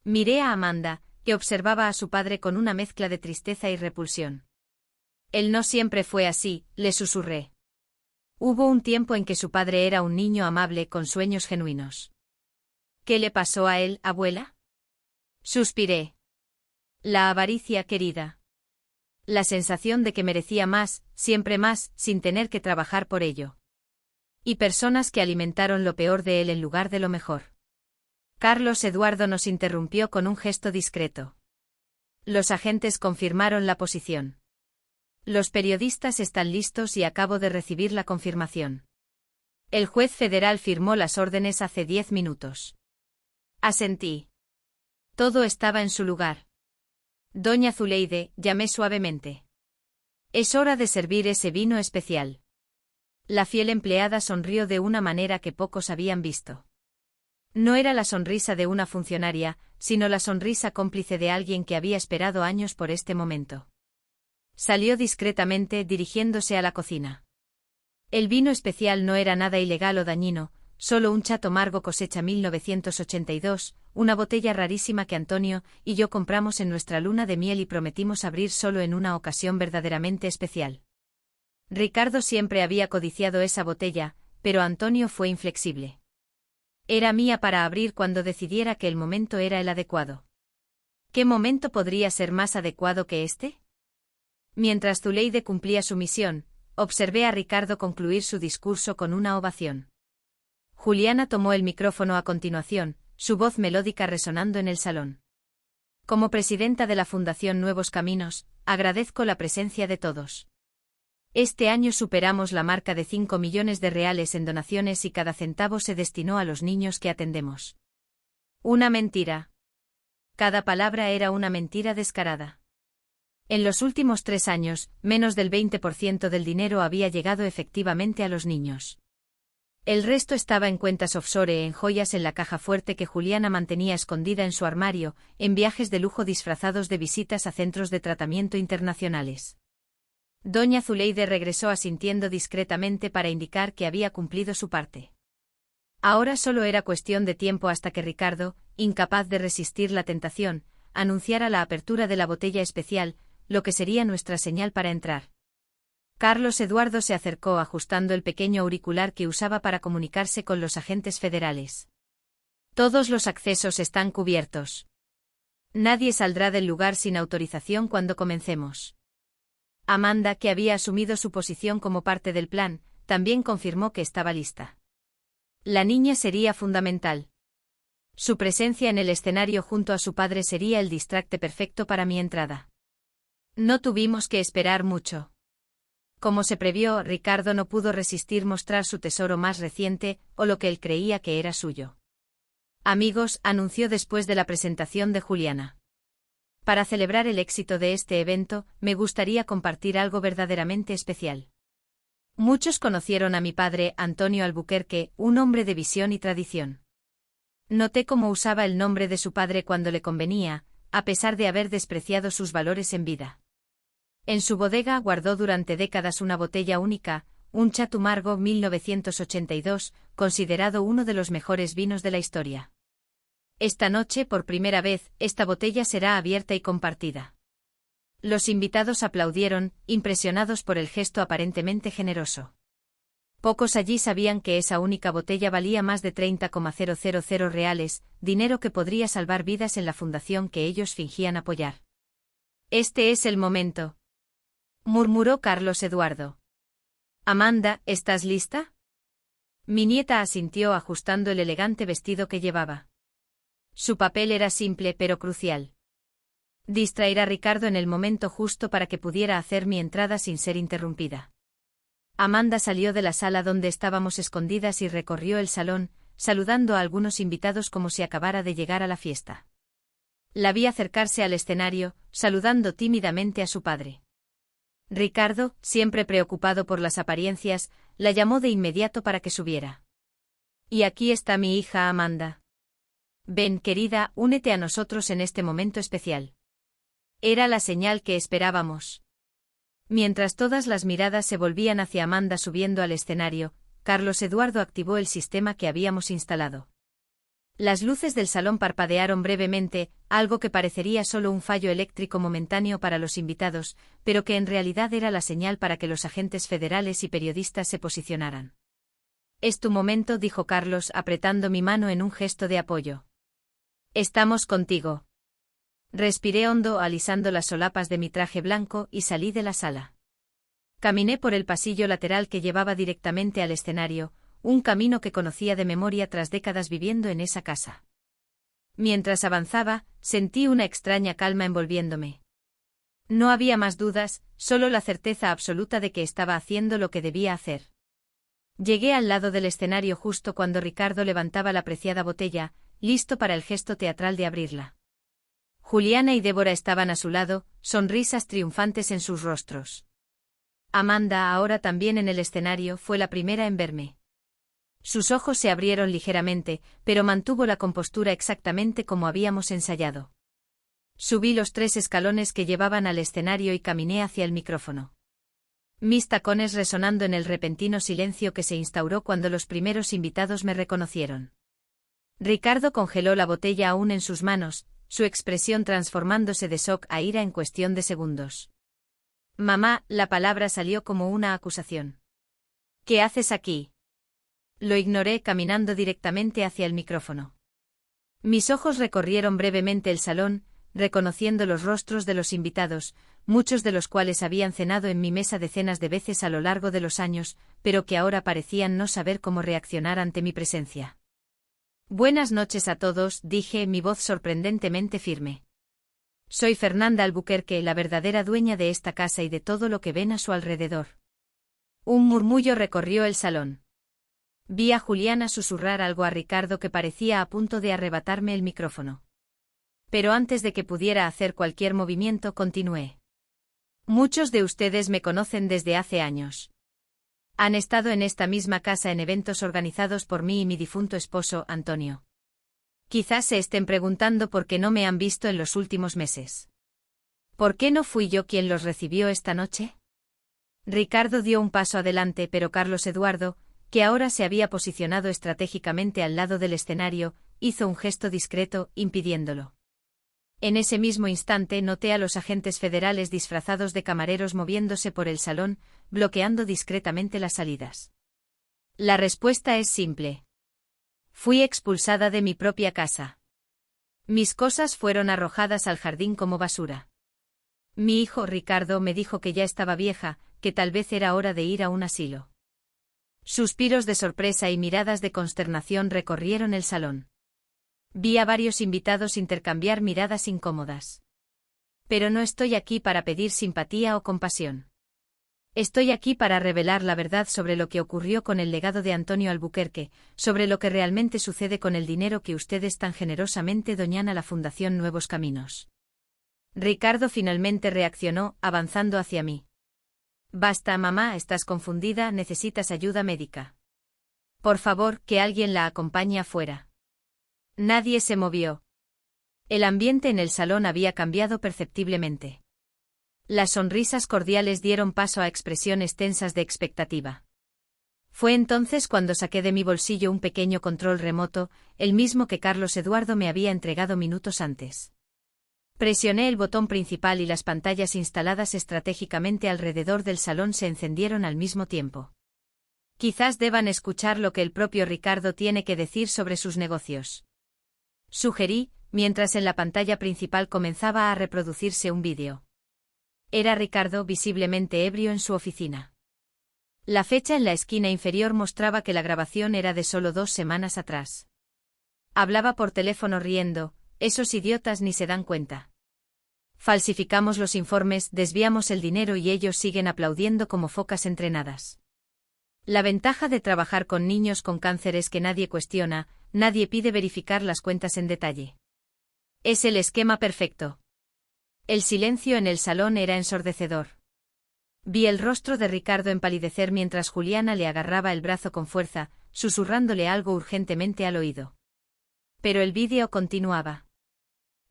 Miré a Amanda, que observaba a su padre con una mezcla de tristeza y repulsión. Él no siempre fue así, le susurré. Hubo un tiempo en que su padre era un niño amable con sueños genuinos. ¿Qué le pasó a él, abuela? Suspiré. La avaricia, querida. La sensación de que merecía más, siempre más, sin tener que trabajar por ello. Y personas que alimentaron lo peor de él en lugar de lo mejor. Carlos Eduardo nos interrumpió con un gesto discreto. Los agentes confirmaron la posición. Los periodistas están listos y acabo de recibir la confirmación. El juez federal firmó las órdenes hace 10 minutos. Asentí. Todo estaba en su lugar. Doña Zuleide, llamé suavemente. Es hora de servir ese vino especial. La fiel empleada sonrió de una manera que pocos habían visto. No era la sonrisa de una funcionaria, sino la sonrisa cómplice de alguien que había esperado años por este momento. Salió discretamente, dirigiéndose a la cocina. El vino especial no era nada ilegal o dañino, solo un Chateau Margaux cosecha 1982, una botella rarísima que Antonio y yo compramos en nuestra luna de miel y prometimos abrir solo en una ocasión verdaderamente especial. Ricardo siempre había codiciado esa botella, pero Antonio fue inflexible. Era mía para abrir cuando decidiera que el momento era el adecuado. ¿Qué momento podría ser más adecuado que este? Mientras Zuleide cumplía su misión, observé a Ricardo concluir su discurso con una ovación. Juliana tomó el micrófono a continuación, su voz melódica resonando en el salón. Como presidenta de la Fundación Nuevos Caminos, agradezco la presencia de todos. Este año superamos la marca de 5 millones de reales en donaciones y cada centavo se destinó a los niños que atendemos. Una mentira. Cada palabra era una mentira descarada. En los últimos 3 años, menos del 20% del dinero había llegado efectivamente a los niños. El resto estaba en cuentas offshore, en joyas en la caja fuerte que Juliana mantenía escondida en su armario, en viajes de lujo disfrazados de visitas a centros de tratamiento internacionales. Doña Zuleide regresó asintiendo discretamente para indicar que había cumplido su parte. Ahora solo era cuestión de tiempo hasta que Ricardo, incapaz de resistir la tentación, anunciara la apertura de la botella especial, lo que sería nuestra señal para entrar. Carlos Eduardo se acercó ajustando el pequeño auricular que usaba para comunicarse con los agentes federales. Todos los accesos están cubiertos. Nadie saldrá del lugar sin autorización cuando comencemos. Amanda, que había asumido su posición como parte del plan, también confirmó que estaba lista. La niña sería fundamental. Su presencia en el escenario junto a su padre sería el distracte perfecto para mi entrada. No tuvimos que esperar mucho. Como se previó, Ricardo no pudo resistir mostrar su tesoro más reciente, o lo que él creía que era suyo. Amigos, anunció después de la presentación de Juliana. Para celebrar el éxito de este evento, me gustaría compartir algo verdaderamente especial. Muchos conocieron a mi padre, Antonio Albuquerque, un hombre de visión y tradición. Noté cómo usaba el nombre de su padre cuando le convenía, a pesar de haber despreciado sus valores en vida. En su bodega guardó durante décadas una botella única, un Chateau Margaux 1982, considerado uno de los mejores vinos de la historia. Esta noche, por primera vez, esta botella será abierta y compartida. Los invitados aplaudieron, impresionados por el gesto aparentemente generoso. Pocos allí sabían que esa única botella valía más de 30,000 reales, dinero que podría salvar vidas en la fundación que ellos fingían apoyar. «Este es el momento», murmuró Carlos Eduardo. «Amanda, ¿estás lista?» Mi nieta asintió ajustando el elegante vestido que llevaba. Su papel era simple pero crucial. Distraer a Ricardo en el momento justo para que pudiera hacer mi entrada sin ser interrumpida. Amanda salió de la sala donde estábamos escondidas y recorrió el salón, saludando a algunos invitados como si acabara de llegar a la fiesta. La vi acercarse al escenario, saludando tímidamente a su padre. Ricardo, siempre preocupado por las apariencias, la llamó de inmediato para que subiera. «Y aquí está mi hija Amanda. Ven, querida, únete a nosotros en este momento especial». Era la señal que esperábamos. Mientras todas las miradas se volvían hacia Amanda subiendo al escenario, Carlos Eduardo activó el sistema que habíamos instalado. Las luces del salón parpadearon brevemente, algo que parecería solo un fallo eléctrico momentáneo para los invitados, pero que en realidad era la señal para que los agentes federales y periodistas se posicionaran. «Es tu momento», dijo Carlos, apretando mi mano en un gesto de apoyo. «Estamos contigo». Respiré hondo alisando las solapas de mi traje blanco y salí de la sala. Caminé por el pasillo lateral que llevaba directamente al escenario, un camino que conocía de memoria tras décadas viviendo en esa casa. Mientras avanzaba, sentí una extraña calma envolviéndome. No había más dudas, solo la certeza absoluta de que estaba haciendo lo que debía hacer. Llegué al lado del escenario justo cuando Ricardo levantaba la preciada botella, listo para el gesto teatral de abrirla. Juliana y Débora estaban a su lado, sonrisas triunfantes en sus rostros. Amanda, ahora también en el escenario, fue la primera en verme. Sus ojos se abrieron ligeramente, pero mantuvo la compostura exactamente como habíamos ensayado. Subí los 3 escalones que llevaban al escenario y caminé hacia el micrófono. Mis tacones resonando en el repentino silencio que se instauró cuando los primeros invitados me reconocieron. Ricardo congeló la botella aún en sus manos, su expresión transformándose de shock a ira en cuestión de segundos. «Mamá», la palabra salió como una acusación. «¿Qué haces aquí?» Lo ignoré caminando directamente hacia el micrófono. Mis ojos recorrieron brevemente el salón, reconociendo los rostros de los invitados, muchos de los cuales habían cenado en mi mesa decenas de veces a lo largo de los años, pero que ahora parecían no saber cómo reaccionar ante mi presencia. «Buenas noches a todos», dije, mi voz sorprendentemente firme. «Soy Fernanda Albuquerque, la verdadera dueña de esta casa y de todo lo que ven a su alrededor». Un murmullo recorrió el salón. Vi a Juliana susurrar algo a Ricardo que parecía a punto de arrebatarme el micrófono. Pero antes de que pudiera hacer cualquier movimiento, continué. «Muchos de ustedes me conocen desde hace años. Han estado en esta misma casa en eventos organizados por mí y mi difunto esposo, Antonio. Quizás se estén preguntando por qué no me han visto en los últimos meses. ¿Por qué no fui yo quien los recibió esta noche?» Ricardo dio un paso adelante, pero Carlos Eduardo, que ahora se había posicionado estratégicamente al lado del escenario, hizo un gesto discreto, impidiéndolo. En ese mismo instante noté a los agentes federales disfrazados de camareros moviéndose por el salón, bloqueando discretamente las salidas. La respuesta es simple. Fui expulsada de mi propia casa. Mis cosas fueron arrojadas al jardín como basura. Mi hijo Ricardo me dijo que ya estaba vieja, que tal vez era hora de ir a un asilo. Suspiros de sorpresa y miradas de consternación recorrieron el salón. Vi a varios invitados intercambiar miradas incómodas. Pero no estoy aquí para pedir simpatía o compasión. Estoy aquí para revelar la verdad sobre lo que ocurrió con el legado de Antonio Albuquerque, sobre lo que realmente sucede con el dinero que ustedes tan generosamente donan a la Fundación Nuevos Caminos. Ricardo finalmente reaccionó, avanzando hacia mí. Basta, mamá, estás confundida, necesitas ayuda médica. Por favor, que alguien la acompañe afuera. Nadie se movió. El ambiente en el salón había cambiado perceptiblemente. Las sonrisas cordiales dieron paso a expresiones tensas de expectativa. Fue entonces cuando saqué de mi bolsillo un pequeño control remoto, el mismo que Carlos Eduardo me había entregado minutos antes. Presioné el botón principal y las pantallas instaladas estratégicamente alrededor del salón se encendieron al mismo tiempo. Quizás deban escuchar lo que el propio Ricardo tiene que decir sobre sus negocios. Sugerí, mientras en la pantalla principal comenzaba a reproducirse un vídeo. Era Ricardo visiblemente ebrio en su oficina. La fecha en la esquina inferior mostraba que la grabación era de solo 2 semanas atrás. Hablaba por teléfono riendo, esos idiotas ni se dan cuenta. Falsificamos los informes, desviamos el dinero y ellos siguen aplaudiendo como focas entrenadas. La ventaja de trabajar con niños con cáncer es que nadie cuestiona, nadie pide verificar las cuentas en detalle. Es el esquema perfecto. El silencio en el salón era ensordecedor. Vi el rostro de Ricardo empalidecer mientras Juliana le agarraba el brazo con fuerza, susurrándole algo urgentemente al oído. Pero el vídeo continuaba.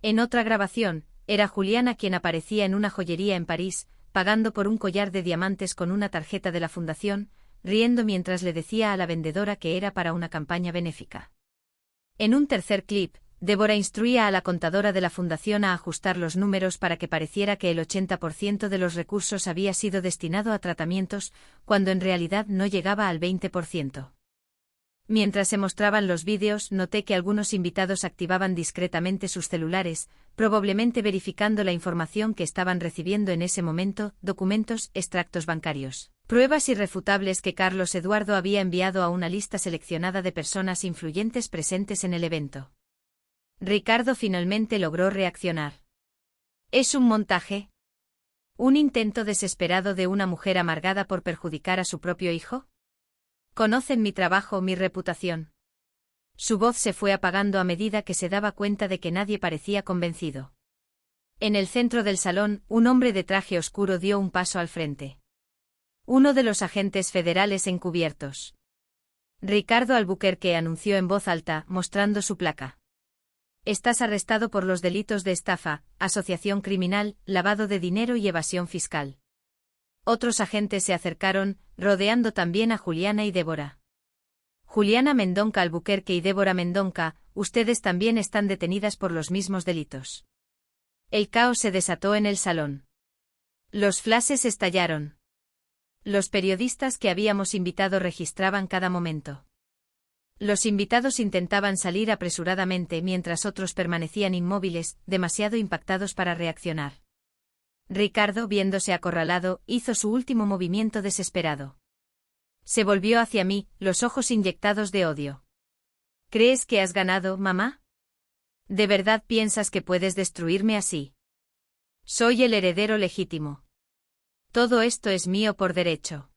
En otra grabación, era Juliana quien aparecía en una joyería en París, pagando por un collar de diamantes con una tarjeta de la fundación, riendo mientras le decía a la vendedora que era para una campaña benéfica. En un tercer clip, Débora instruía a la contadora de la fundación a ajustar los números para que pareciera que el 80% de los recursos había sido destinado a tratamientos, cuando en realidad no llegaba al 20%. Mientras se mostraban los vídeos, noté que algunos invitados activaban discretamente sus celulares, probablemente verificando la información que estaban recibiendo en ese momento, documentos, extractos bancarios, pruebas irrefutables que Carlos Eduardo había enviado a una lista seleccionada de personas influyentes presentes en el evento. Ricardo finalmente logró reaccionar. ¿Es un montaje? ¿Un intento desesperado de una mujer amargada por perjudicar a su propio hijo? Conocen mi trabajo, mi reputación. Su voz se fue apagando a medida que se daba cuenta de que nadie parecía convencido. En el centro del salón, un hombre de traje oscuro dio un paso al frente. Uno de los agentes federales encubiertos. Ricardo Albuquerque anunció en voz alta, mostrando su placa. Estás arrestado por los delitos de estafa, asociación criminal, lavado de dinero y evasión fiscal. Otros agentes se acercaron, rodeando también a Juliana y Débora. Juliana Mendonca Albuquerque y Débora Mendonca, ustedes también están detenidas por los mismos delitos. El caos se desató en el salón. Los flashes estallaron. Los periodistas que habíamos invitado registraban cada momento. Los invitados intentaban salir apresuradamente mientras otros permanecían inmóviles, demasiado impactados para reaccionar. Ricardo, viéndose acorralado, hizo su último movimiento desesperado. Se volvió hacia mí, los ojos inyectados de odio. ¿Crees que has ganado, mamá? ¿De verdad piensas que puedes destruirme así? Soy el heredero legítimo. Todo esto es mío por derecho.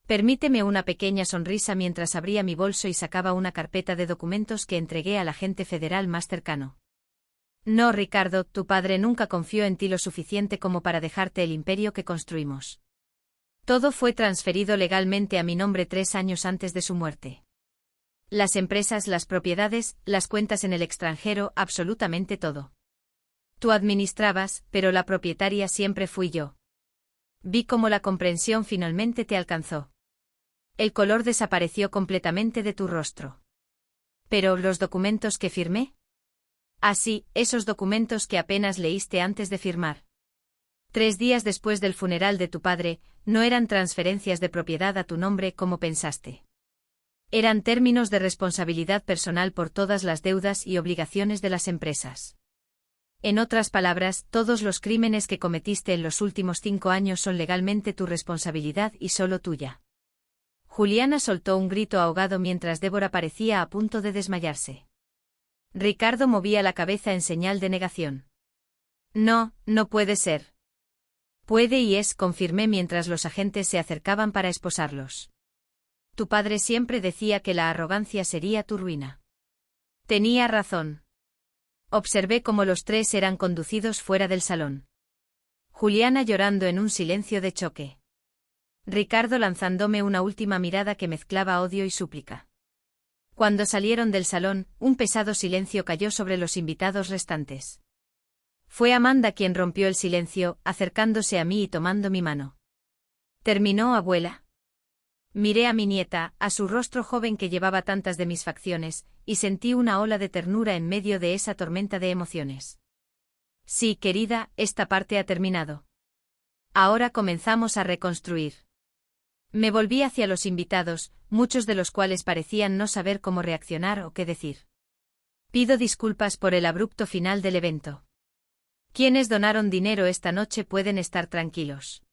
Permíteme una pequeña sonrisa mientras abría mi bolso y sacaba una carpeta de documentos que entregué al agente federal más cercano. No, Ricardo, tu padre nunca confió en ti lo suficiente como para dejarte el imperio que construimos. Todo fue transferido legalmente a mi nombre 3 años antes de su muerte. Las empresas, las propiedades, las cuentas en el extranjero, absolutamente todo. Tú administrabas, pero la propietaria siempre fui yo. Vi cómo la comprensión finalmente te alcanzó. El color desapareció completamente de tu rostro. ¿Pero los documentos que firmé? Ah, sí, esos documentos que apenas leíste antes de firmar. 3 días después del funeral de tu padre, no eran transferencias de propiedad a tu nombre como pensaste. Eran términos de responsabilidad personal por todas las deudas y obligaciones de las empresas. En otras palabras, todos los crímenes que cometiste en los últimos 5 años son legalmente tu responsabilidad y solo tuya. Juliana soltó un grito ahogado mientras Débora parecía a punto de desmayarse. Ricardo movía la cabeza en señal de negación. No, no puede ser. Puede y es, confirmé mientras los agentes se acercaban para esposarlos. Tu padre siempre decía que la arrogancia sería tu ruina. Tenía razón. Observé cómo los tres eran conducidos fuera del salón. Juliana llorando en un silencio de choque. Ricardo lanzándome una última mirada que mezclaba odio y súplica. Cuando salieron del salón, un pesado silencio cayó sobre los invitados restantes. Fue Amanda quien rompió el silencio, acercándose a mí y tomando mi mano. ¿Terminó, abuela? Miré a mi nieta, a su rostro joven que llevaba tantas de mis facciones, y sentí una ola de ternura en medio de esa tormenta de emociones. Sí, querida, esta parte ha terminado. Ahora comenzamos a reconstruir. Me volví hacia los invitados, muchos de los cuales parecían no saber cómo reaccionar o qué decir. Pido disculpas por el abrupto final del evento. Quienes donaron dinero esta noche pueden estar tranquilos.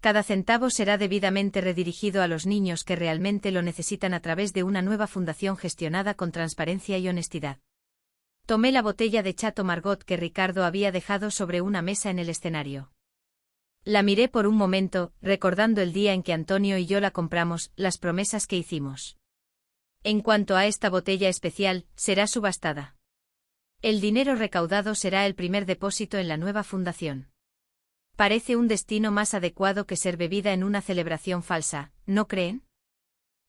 Cada centavo será debidamente redirigido a los niños que realmente lo necesitan a través de una nueva fundación gestionada con transparencia y honestidad. Tomé la botella de Chateau Margaux que Ricardo había dejado sobre una mesa en el escenario. La miré por un momento, recordando el día en que Antonio y yo la compramos, las promesas que hicimos. En cuanto a esta botella especial, será subastada. El dinero recaudado será el primer depósito en la nueva fundación. Parece un destino más adecuado que ser bebida en una celebración falsa, ¿no creen?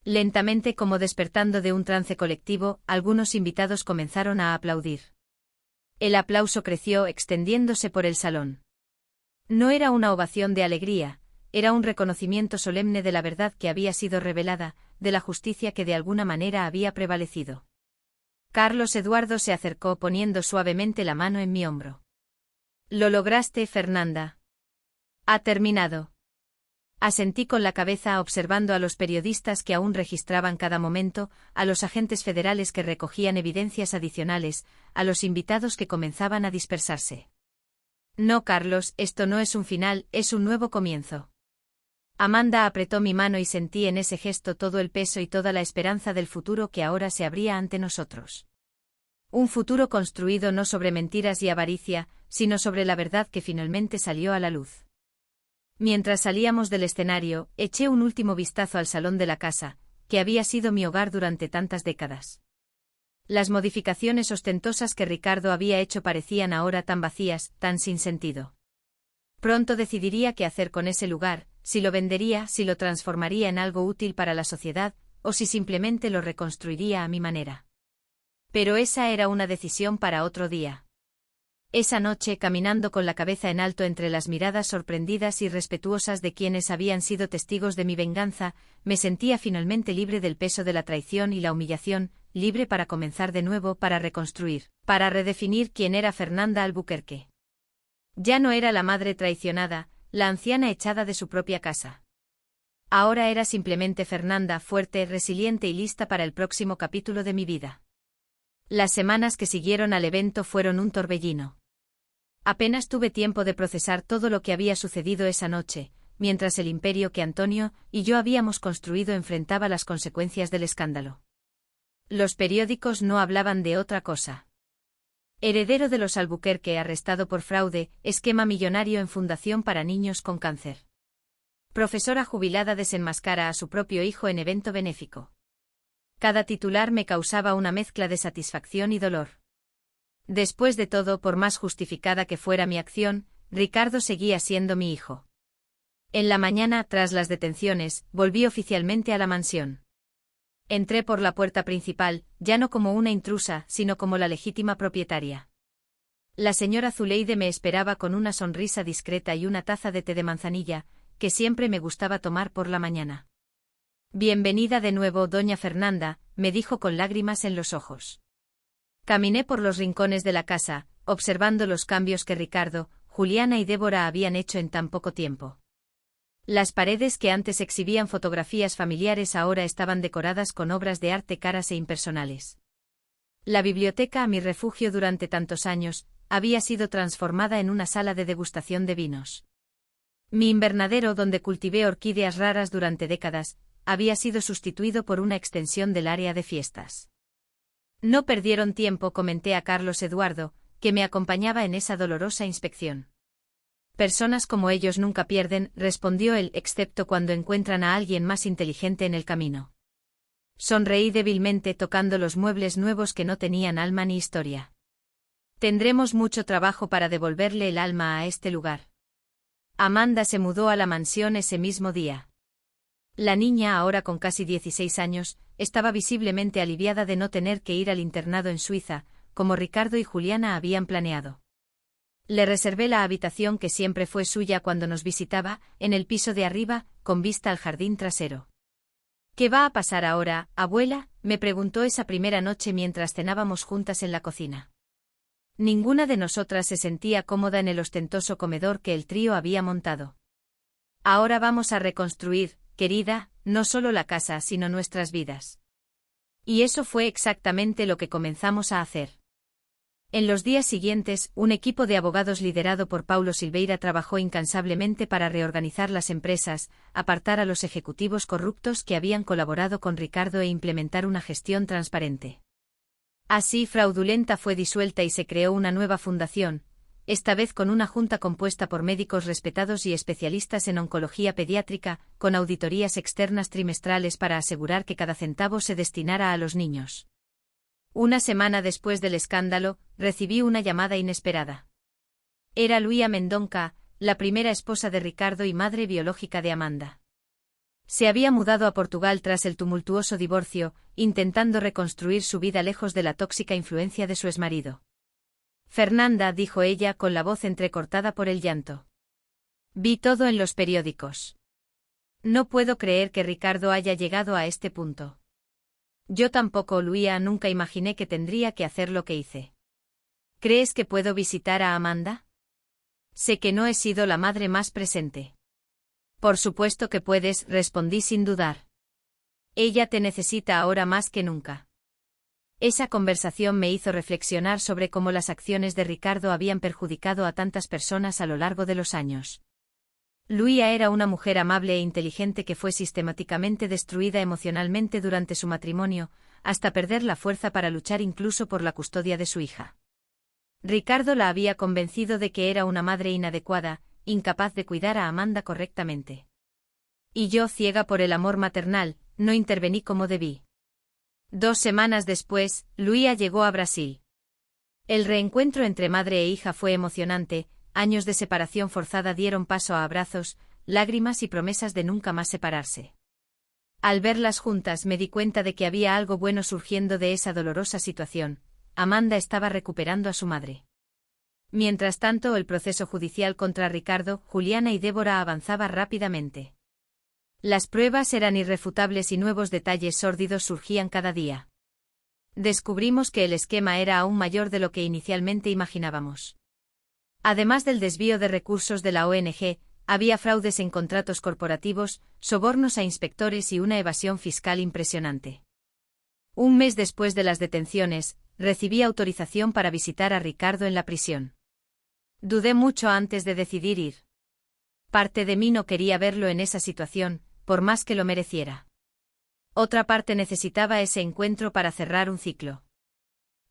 Lentamente, como despertando de un trance colectivo, algunos invitados comenzaron a aplaudir. El aplauso creció extendiéndose por el salón. No era una ovación de alegría, era un reconocimiento solemne de la verdad que había sido revelada, de la justicia que de alguna manera había prevalecido. Carlos Eduardo se acercó poniendo suavemente la mano en mi hombro. Lo lograste, Fernanda. Ha terminado. Asentí con la cabeza observando a los periodistas que aún registraban cada momento, a los agentes federales que recogían evidencias adicionales, a los invitados que comenzaban a dispersarse. No, Carlos, esto no es un final, es un nuevo comienzo. Amanda apretó mi mano y sentí en ese gesto todo el peso y toda la esperanza del futuro que ahora se abría ante nosotros. Un futuro construido no sobre mentiras y avaricia, sino sobre la verdad que finalmente salió a la luz. Mientras salíamos del escenario, eché un último vistazo al salón de la casa, que había sido mi hogar durante tantas décadas. Las modificaciones ostentosas que Ricardo había hecho parecían ahora tan vacías, tan sin sentido. Pronto decidiría qué hacer con ese lugar, si lo vendería, si lo transformaría en algo útil para la sociedad, o si simplemente lo reconstruiría a mi manera. Pero esa era una decisión para otro día. Esa noche, caminando con la cabeza en alto entre las miradas sorprendidas y respetuosas de quienes habían sido testigos de mi venganza, me sentía finalmente libre del peso de la traición y la humillación, libre para comenzar de nuevo, para reconstruir, para redefinir quién era Fernanda Albuquerque. Ya no era la madre traicionada, la anciana echada de su propia casa. Ahora era simplemente Fernanda, fuerte, resiliente y lista para el próximo capítulo de mi vida. Las semanas que siguieron al evento fueron un torbellino. Apenas tuve tiempo de procesar todo lo que había sucedido esa noche, mientras el imperio que Antonio y yo habíamos construido enfrentaba las consecuencias del escándalo. Los periódicos no hablaban de otra cosa. Heredero de los Albuquerque arrestado por fraude, esquema millonario en fundación para niños con cáncer. Profesora jubilada desenmascara a su propio hijo en evento benéfico. Cada titular me causaba una mezcla de satisfacción y dolor. Después de todo, por más justificada que fuera mi acción, Ricardo seguía siendo mi hijo. En la mañana, tras las detenciones, volví oficialmente a la mansión. Entré por la puerta principal, ya no como una intrusa, sino como la legítima propietaria. La señora Zuleide me esperaba con una sonrisa discreta y una taza de té de manzanilla, que siempre me gustaba tomar por la mañana. Bienvenida de nuevo, doña Fernanda, me dijo con lágrimas en los ojos. Caminé por los rincones de la casa, observando los cambios que Ricardo, Juliana y Débora habían hecho en tan poco tiempo. Las paredes que antes exhibían fotografías familiares ahora estaban decoradas con obras de arte caras e impersonales. La biblioteca, mi refugio durante tantos años, había sido transformada en una sala de degustación de vinos. Mi invernadero, donde cultivé orquídeas raras durante décadas, había sido sustituido por una extensión del área de fiestas. No perdieron tiempo, comenté a Carlos Eduardo, que me acompañaba en esa dolorosa inspección. Personas como ellos nunca pierden, respondió él, excepto cuando encuentran a alguien más inteligente en el camino. Sonreí débilmente tocando los muebles nuevos que no tenían alma ni historia. Tendremos mucho trabajo para devolverle el alma a este lugar. Amanda se mudó a la mansión ese mismo día. La niña, ahora con casi 16 años, estaba visiblemente aliviada de no tener que ir al internado en Suiza, como Ricardo y Juliana habían planeado. Le reservé la habitación que siempre fue suya cuando nos visitaba, en el piso de arriba, con vista al jardín trasero. ¿Qué va a pasar ahora, abuela?, me preguntó esa primera noche mientras cenábamos juntas en la cocina. Ninguna de nosotras se sentía cómoda en el ostentoso comedor que el trío había montado. Ahora vamos a reconstruir, querida, no solo la casa sino nuestras vidas. Y eso fue exactamente lo que comenzamos a hacer. En los días siguientes, un equipo de abogados liderado por Paulo Silveira trabajó incansablemente para reorganizar las empresas, apartar a los ejecutivos corruptos que habían colaborado con Ricardo e implementar una gestión transparente. Así, Fraudulenta fue disuelta y se creó una nueva fundación, esta vez con una junta compuesta por médicos respetados y especialistas en oncología pediátrica, con auditorías externas trimestrales para asegurar que cada centavo se destinara a los niños. Una semana después del escándalo, recibí una llamada inesperada. Era Luía Mendonca, la primera esposa de Ricardo y madre biológica de Amanda. Se había mudado a Portugal tras el tumultuoso divorcio, intentando reconstruir su vida lejos de la tóxica influencia de su exmarido. Fernanda, dijo ella con la voz entrecortada por el llanto. Vi todo en los periódicos. No puedo creer que Ricardo haya llegado a este punto. Yo tampoco, Luía, nunca imaginé que tendría que hacer lo que hice. ¿Crees que puedo visitar a Amanda? Sé que no he sido la madre más presente. Por supuesto que puedes, respondí sin dudar. Ella te necesita ahora más que nunca. Esa conversación me hizo reflexionar sobre cómo las acciones de Ricardo habían perjudicado a tantas personas a lo largo de los años. Luía era una mujer amable e inteligente que fue sistemáticamente destruida emocionalmente durante su matrimonio, hasta perder la fuerza para luchar incluso por la custodia de su hija. Ricardo la había convencido de que era una madre inadecuada, incapaz de cuidar a Amanda correctamente. Y yo, ciega por el amor maternal, no intervení como debí. 2 semanas después, Luía llegó a Brasil. El reencuentro entre madre e hija fue emocionante. Años de separación forzada dieron paso a abrazos, lágrimas y promesas de nunca más separarse. Al verlas juntas me di cuenta de que había algo bueno surgiendo de esa dolorosa situación. Amanda estaba recuperando a su madre. Mientras tanto, el proceso judicial contra Ricardo, Juliana y Débora avanzaba rápidamente. Las pruebas eran irrefutables y nuevos detalles sórdidos surgían cada día. Descubrimos que el esquema era aún mayor de lo que inicialmente imaginábamos. Además del desvío de recursos de la ONG, había fraudes en contratos corporativos, sobornos a inspectores y una evasión fiscal impresionante. Un mes después de las detenciones, recibí autorización para visitar a Ricardo en la prisión. Dudé mucho antes de decidir ir. Parte de mí no quería verlo en esa situación, por más que lo mereciera. Otra parte necesitaba ese encuentro para cerrar un ciclo.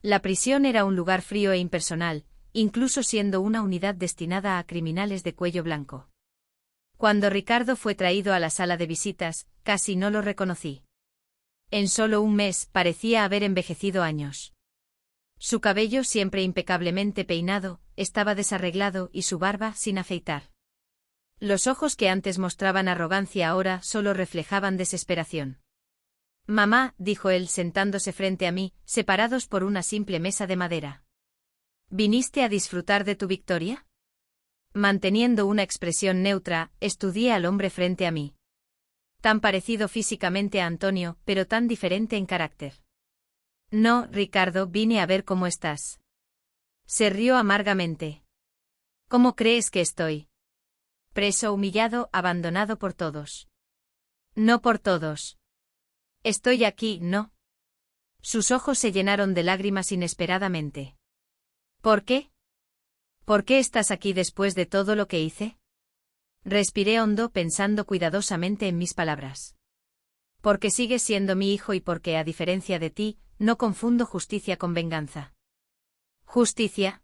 La prisión era un lugar frío e impersonal, incluso siendo una unidad destinada a criminales de cuello blanco. Cuando Ricardo fue traído a la sala de visitas, casi no lo reconocí. En solo un mes parecía haber envejecido años. Su cabello, siempre impecablemente peinado, estaba desarreglado y su barba sin afeitar. Los ojos que antes mostraban arrogancia ahora solo reflejaban desesperación. Mamá, dijo él sentándose frente a mí, separados por una simple mesa de madera. ¿Viniste a disfrutar de tu victoria? Manteniendo una expresión neutra, estudié al hombre frente a mí. Tan parecido físicamente a Antonio, pero tan diferente en carácter. No, Ricardo, vine a ver cómo estás. Se rió amargamente. ¿Cómo crees que estoy? preso, humillado, abandonado por todos. No por todos. Estoy aquí, ¿no? Sus ojos se llenaron de lágrimas inesperadamente. ¿Por qué? ¿Por qué estás aquí después de todo lo que hice? Respiré hondo pensando cuidadosamente en mis palabras. Porque sigues siendo mi hijo y porque, a diferencia de ti, no confundo justicia con venganza. ¿Justicia?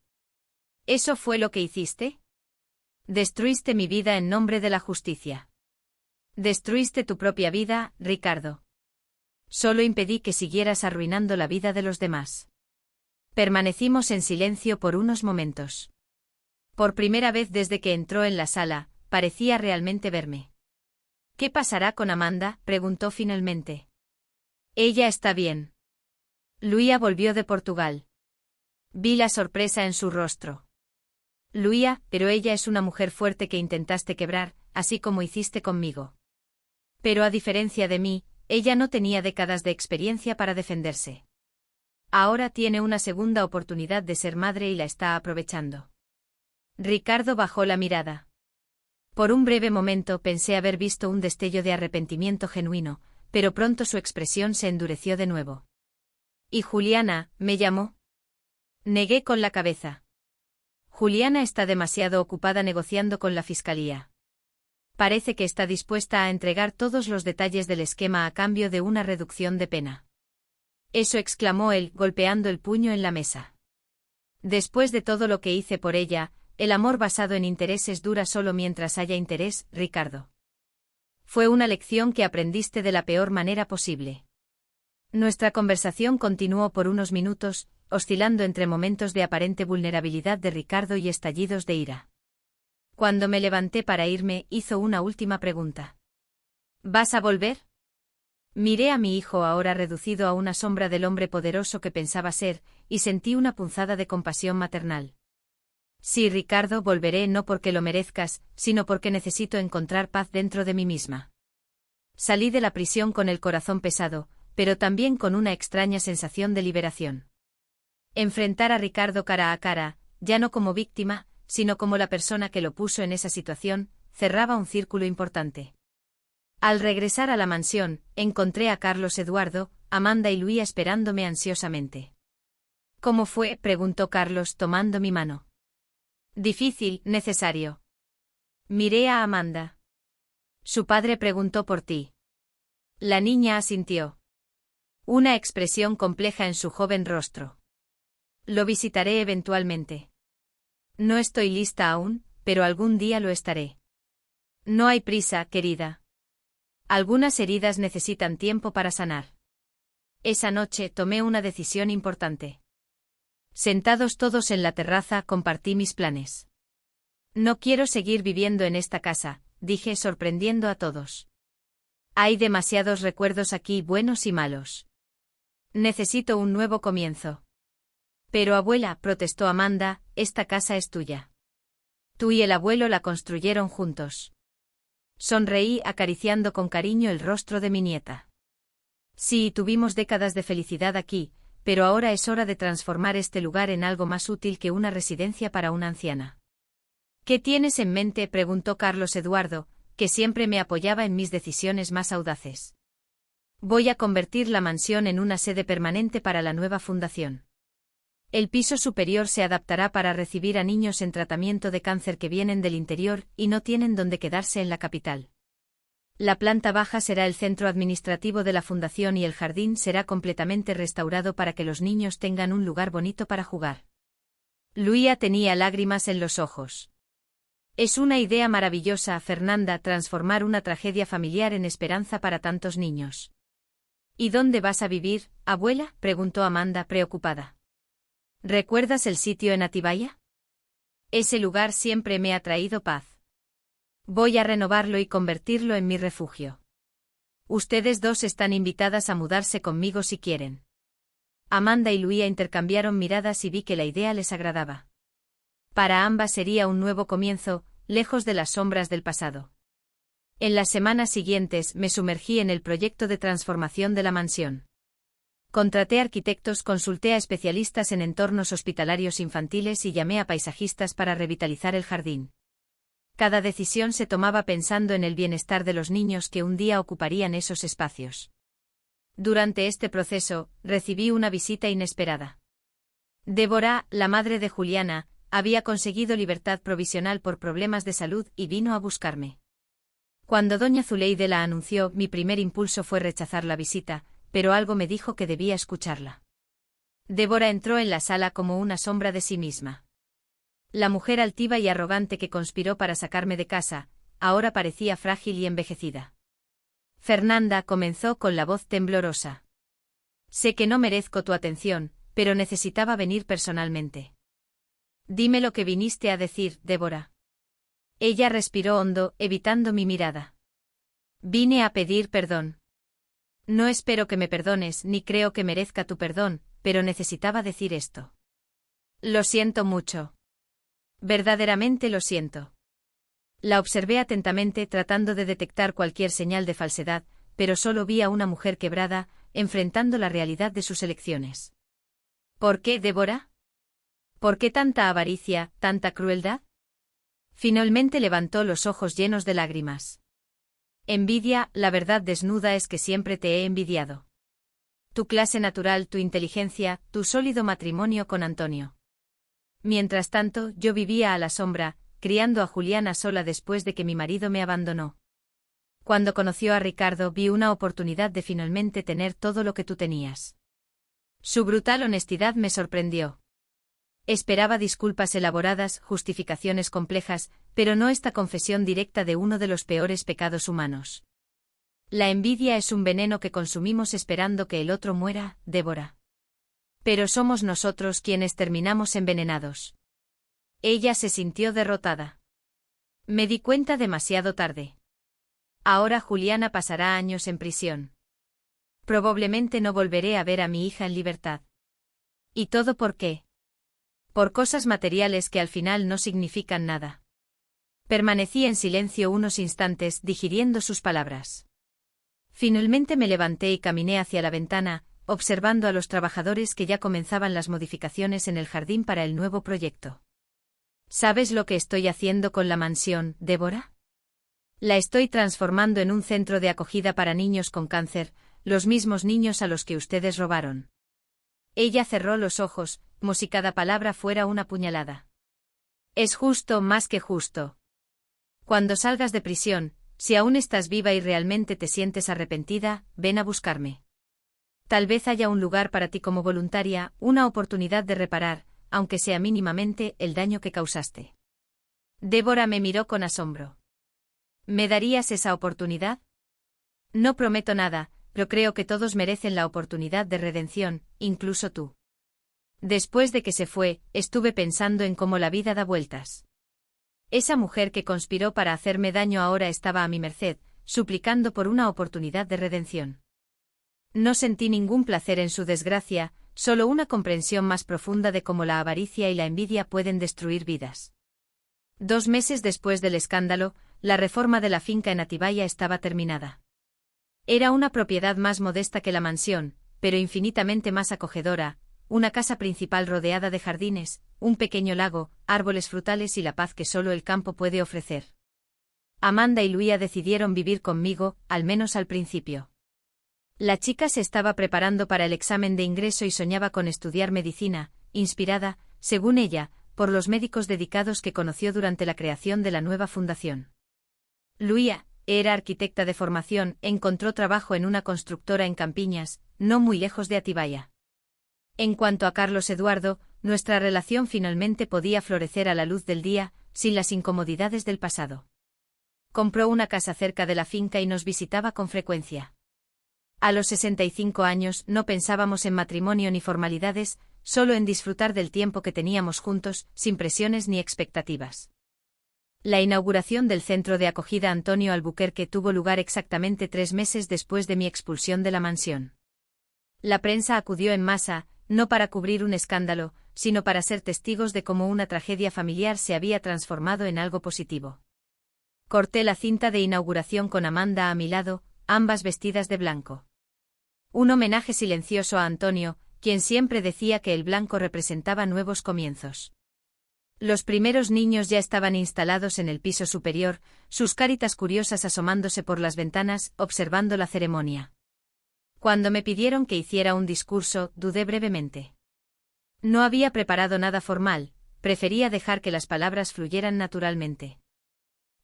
¿Eso fue lo que hiciste? Destruiste mi vida en nombre de la justicia. Destruiste tu propia vida, Ricardo. Solo impedí que siguieras arruinando la vida de los demás. Permanecimos en silencio por unos momentos. Por primera vez desde que entró en la sala, parecía realmente verme. ¿Qué pasará con Amanda?, preguntó finalmente. Ella está bien. Luía volvió de Portugal. Vi la sorpresa en su rostro. Luía, pero ella es una mujer fuerte que intentaste quebrar, así como hiciste conmigo. Pero a diferencia de mí, ella no tenía décadas de experiencia para defenderse. Ahora tiene una segunda oportunidad de ser madre y la está aprovechando. Ricardo bajó la mirada. Por un breve momento pensé haber visto un destello de arrepentimiento genuino, pero pronto su expresión se endureció de nuevo. ¿Y Juliana, me llamó? Negué con la cabeza. Juliana está demasiado ocupada negociando con la fiscalía. Parece que está dispuesta a entregar todos los detalles del esquema a cambio de una reducción de pena. Eso, exclamó él, golpeando el puño en la mesa. Después de todo lo que hice por ella, el amor basado en intereses dura solo mientras haya interés, Ricardo. Fue una lección que aprendiste de la peor manera posible. Nuestra conversación continuó por unos minutos, oscilando entre momentos de aparente vulnerabilidad de Ricardo y estallidos de ira. Cuando me levanté para irme, hizo una última pregunta. ¿Vas a volver? Miré a mi hijo ahora reducido a una sombra del hombre poderoso que pensaba ser, y sentí una punzada de compasión maternal. Sí, Ricardo, volveré no porque lo merezcas, sino porque necesito encontrar paz dentro de mí misma. Salí de la prisión con el corazón pesado, pero también con una extraña sensación de liberación. Enfrentar a Ricardo cara a cara, ya no como víctima, sino como la persona que lo puso en esa situación, cerraba un círculo importante. Al regresar a la mansión, encontré a Carlos Eduardo, Amanda y Luía esperándome ansiosamente. ¿Cómo fue?, preguntó Carlos tomando mi mano. Difícil, necesario. Miré a Amanda. Su padre preguntó por ti. La niña asintió. Una expresión compleja en su joven rostro. Lo visitaré eventualmente. No estoy lista aún, pero algún día lo estaré. No hay prisa, querida. Algunas heridas necesitan tiempo para sanar. Esa noche tomé una decisión importante. Sentados todos en la terraza, compartí mis planes. No quiero seguir viviendo en esta casa, dije sorprendiendo a todos. Hay demasiados recuerdos aquí, buenos y malos. Necesito un nuevo comienzo. Pero abuela, protestó Amanda, esta casa es tuya. Tú y el abuelo la construyeron juntos. Sonreí acariciando con cariño el rostro de mi nieta. Sí, tuvimos décadas de felicidad aquí, pero ahora es hora de transformar este lugar en algo más útil que una residencia para una anciana. ¿Qué tienes en mente?, preguntó Carlos Eduardo, que siempre me apoyaba en mis decisiones más audaces. Voy a convertir la mansión en una sede permanente para la nueva fundación. El piso superior se adaptará para recibir a niños en tratamiento de cáncer que vienen del interior y no tienen dónde quedarse en la capital. La planta baja será el centro administrativo de la fundación y el jardín será completamente restaurado para que los niños tengan un lugar bonito para jugar. Luía tenía lágrimas en los ojos. Es una idea maravillosa, Fernanda, transformar una tragedia familiar en esperanza para tantos niños. ¿Y dónde vas a vivir, abuela?, preguntó Amanda preocupada. ¿Recuerdas el sitio en Atibaya? Ese lugar siempre me ha traído paz. Voy a renovarlo y convertirlo en mi refugio. Ustedes dos están invitadas a mudarse conmigo si quieren. Amanda y Luía intercambiaron miradas y vi que la idea les agradaba. Para ambas sería un nuevo comienzo, lejos de las sombras del pasado. En las semanas siguientes me sumergí en el proyecto de transformación de la mansión. Contraté arquitectos, consulté a especialistas en entornos hospitalarios infantiles y llamé a paisajistas para revitalizar el jardín. Cada decisión se tomaba pensando en el bienestar de los niños que un día ocuparían esos espacios. Durante este proceso, recibí una visita inesperada. Débora, la madre de Juliana, había conseguido libertad provisional por problemas de salud y vino a buscarme. Cuando doña Zuleide la anunció, mi primer impulso fue rechazar la visita, pero algo me dijo que debía escucharla. Débora entró en la sala como una sombra de sí misma. La mujer altiva y arrogante que conspiró para sacarme de casa, ahora parecía frágil y envejecida. Fernanda comenzó con la voz temblorosa. Sé que no merezco tu atención, pero necesitaba venir personalmente. Dime lo que viniste a decir, Débora. Ella respiró hondo, evitando mi mirada. Vine a pedir perdón. No espero que me perdones ni creo que merezca tu perdón, pero necesitaba decir esto. Lo siento mucho. Verdaderamente lo siento. La observé atentamente tratando de detectar cualquier señal de falsedad, pero solo vi a una mujer quebrada, enfrentando la realidad de sus elecciones. ¿Por qué, Débora? ¿Por qué tanta avaricia, tanta crueldad? Finalmente levantó los ojos llenos de lágrimas. Envidia, la verdad desnuda es que siempre te he envidiado. Tu clase natural, tu inteligencia, tu sólido matrimonio con Antonio. Mientras tanto, yo vivía a la sombra, criando a Juliana sola después de que mi marido me abandonó. Cuando conoció a Ricardo, vi una oportunidad de finalmente tener todo lo que tú tenías. Su brutal honestidad me sorprendió. Esperaba disculpas elaboradas, justificaciones complejas, pero no esta confesión directa de uno de los peores pecados humanos. La envidia es un veneno que consumimos esperando que el otro muera, Débora. Pero somos nosotros quienes terminamos envenenados. Ella se sintió derrotada. Me di cuenta demasiado tarde. Ahora Juliana pasará años en prisión. Probablemente no volveré a ver a mi hija en libertad. ¿Y todo por qué? Por cosas materiales que al final no significan nada. Permanecí en silencio unos instantes digiriendo sus palabras. Finalmente me levanté y caminé hacia la ventana, observando a los trabajadores que ya comenzaban las modificaciones en el jardín para el nuevo proyecto. ¿Sabes lo que estoy haciendo con la mansión, Débora? La estoy transformando en un centro de acogida para niños con cáncer, los mismos niños a los que ustedes robaron. Ella cerró los ojos, como si cada palabra fuera una puñalada. Es justo más que justo. Cuando salgas de prisión, si aún estás viva y realmente te sientes arrepentida, ven a buscarme. Tal vez haya un lugar para ti como voluntaria, una oportunidad de reparar, aunque sea mínimamente, el daño que causaste. Débora me miró con asombro. ¿Me darías esa oportunidad? No prometo nada, pero creo que todos merecen la oportunidad de redención, incluso tú. Después de que se fue, estuve pensando en cómo la vida da vueltas. Esa mujer que conspiró para hacerme daño ahora estaba a mi merced, suplicando por una oportunidad de redención. No sentí ningún placer en su desgracia, solo una comprensión más profunda de cómo la avaricia y la envidia pueden destruir vidas. 2 meses después del escándalo, la reforma de la finca en Atibaya estaba terminada. Era una propiedad más modesta que la mansión, pero infinitamente más acogedora, una casa principal rodeada de jardines, un pequeño lago, árboles frutales y la paz que solo el campo puede ofrecer. Amanda y Luía decidieron vivir conmigo, al menos al principio. La chica se estaba preparando para el examen de ingreso y soñaba con estudiar medicina, inspirada, según ella, por los médicos dedicados que conoció durante la creación de la nueva fundación. Luía, era arquitecta de formación, encontró trabajo en una constructora en Campiñas, no muy lejos de Atibaya. En cuanto a Carlos Eduardo, nuestra relación finalmente podía florecer a la luz del día, sin las incomodidades del pasado. Compró una casa cerca de la finca y nos visitaba con frecuencia. A los 65 años no pensábamos en matrimonio ni formalidades, solo en disfrutar del tiempo que teníamos juntos, sin presiones ni expectativas. La inauguración del centro de acogida Antonio Albuquerque tuvo lugar exactamente 3 meses después de mi expulsión de la mansión. La prensa acudió en masa, no para cubrir un escándalo, sino para ser testigos de cómo una tragedia familiar se había transformado en algo positivo. Corté la cinta de inauguración con Amanda a mi lado, ambas vestidas de blanco. Un homenaje silencioso a Antonio, quien siempre decía que el blanco representaba nuevos comienzos. Los primeros niños ya estaban instalados en el piso superior, sus caritas curiosas asomándose por las ventanas, observando la ceremonia. Cuando me pidieron que hiciera un discurso, dudé brevemente. No había preparado nada formal, prefería dejar que las palabras fluyeran naturalmente.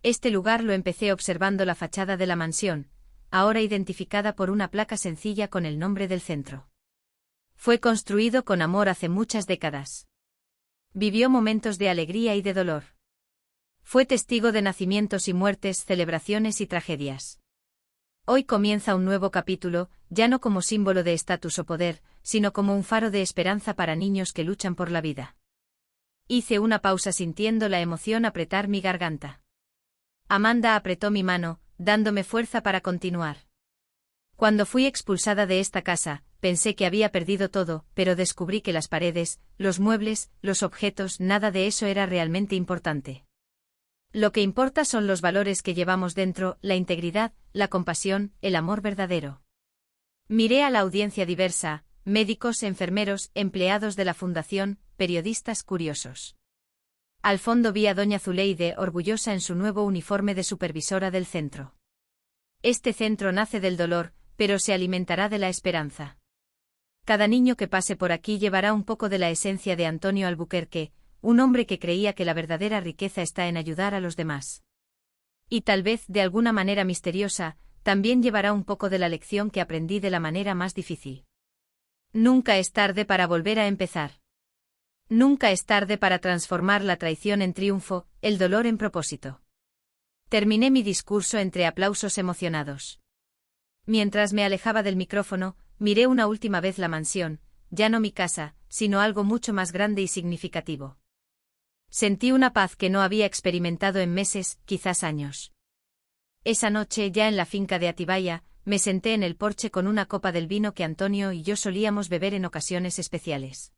Este lugar lo empecé observando la fachada de la mansión, ahora identificada por una placa sencilla con el nombre del centro. Fue construido con amor hace muchas décadas. Vivió momentos de alegría y de dolor. Fue testigo de nacimientos y muertes, celebraciones y tragedias. Hoy comienza un nuevo capítulo, ya no como símbolo de estatus o poder, sino como un faro de esperanza para niños que luchan por la vida. Hice una pausa sintiendo la emoción apretar mi garganta. Amanda apretó mi mano, dándome fuerza para continuar. Cuando fui expulsada de esta casa, pensé que había perdido todo, pero descubrí que las paredes, los muebles, los objetos, nada de eso era realmente importante. Lo que importa son los valores que llevamos dentro, la integridad, la compasión, el amor verdadero. Miré a la audiencia diversa, médicos, enfermeros, empleados de la fundación, periodistas curiosos. Al fondo vi a doña Zuleide orgullosa en su nuevo uniforme de supervisora del centro. Este centro nace del dolor, pero se alimentará de la esperanza. Cada niño que pase por aquí llevará un poco de la esencia de Antonio Albuquerque, un hombre que creía que la verdadera riqueza está en ayudar a los demás. Y tal vez, de alguna manera misteriosa, también llevará un poco de la lección que aprendí de la manera más difícil. Nunca es tarde para volver a empezar. Nunca es tarde para transformar la traición en triunfo, el dolor en propósito. Terminé mi discurso entre aplausos emocionados. Mientras me alejaba del micrófono, miré una última vez la mansión, ya no mi casa, sino algo mucho más grande y significativo. Sentí una paz que no había experimentado en meses, quizás años. Esa noche, ya en la finca de Atibaya, me senté en el porche con una copa del vino que Antonio y yo solíamos beber en ocasiones especiales.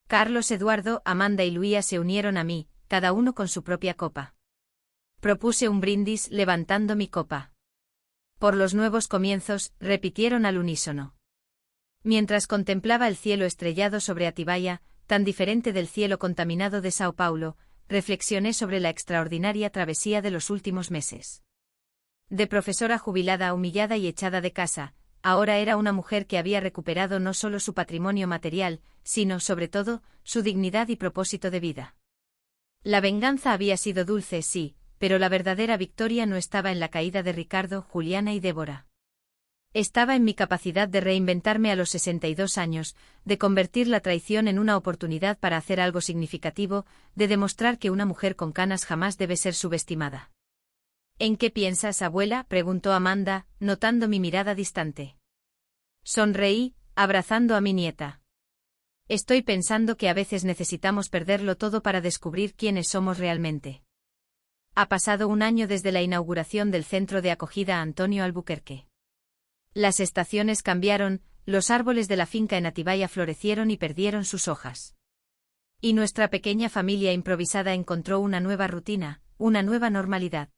Carlos Eduardo, Amanda y Luía se unieron a mí, cada uno con su propia copa. Propuse un brindis levantando mi copa. Por los nuevos comienzos, repitieron al unísono. Mientras contemplaba el cielo estrellado sobre Atibaya, tan diferente del cielo contaminado de Sao Paulo, reflexioné sobre la extraordinaria travesía de los últimos meses. De profesora jubilada, humillada y echada de casa, ahora era una mujer que había recuperado no solo su patrimonio material, sino, sobre todo, su dignidad y propósito de vida. La venganza había sido dulce, sí, pero la verdadera victoria no estaba en la caída de Ricardo, Juliana y Débora. Estaba en mi capacidad de reinventarme a los 62 años, de convertir la traición en una oportunidad para hacer algo significativo, de demostrar que una mujer con canas jamás debe ser subestimada. ¿En qué piensas, abuela?, preguntó Amanda, notando mi mirada distante. Sonreí, abrazando a mi nieta. Estoy pensando que a veces necesitamos perderlo todo para descubrir quiénes somos realmente. Ha pasado un año desde la inauguración del centro de acogida Antonio Albuquerque. Las estaciones cambiaron, los árboles de la finca en Atibaya florecieron y perdieron sus hojas. Y nuestra pequeña familia improvisada encontró una nueva rutina, una nueva normalidad.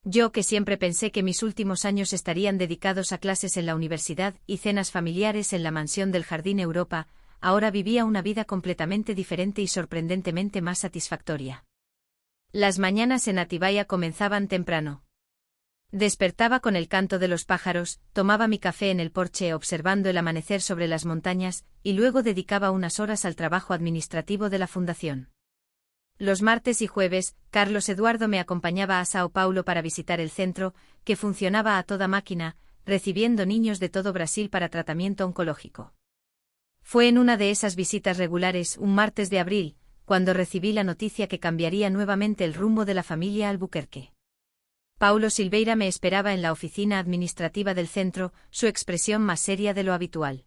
Yo, que siempre pensé que mis últimos años estarían dedicados a clases en la universidad y cenas familiares en la mansión del Jardín Europa, ahora vivía una vida completamente diferente y sorprendentemente más satisfactoria. Las mañanas en Atibaya comenzaban temprano. Despertaba con el canto de los pájaros, tomaba mi café en el porche observando el amanecer sobre las montañas, y luego dedicaba unas horas al trabajo administrativo de la fundación. Los martes y jueves, Carlos Eduardo me acompañaba a Sao Paulo para visitar el centro, que funcionaba a toda máquina, recibiendo niños de todo Brasil para tratamiento oncológico. Fue en una de esas visitas regulares, un martes de abril, cuando recibí la noticia que cambiaría nuevamente el rumbo de la familia Albuquerque. Paulo Silveira me esperaba en la oficina administrativa del centro, su expresión más seria de lo habitual.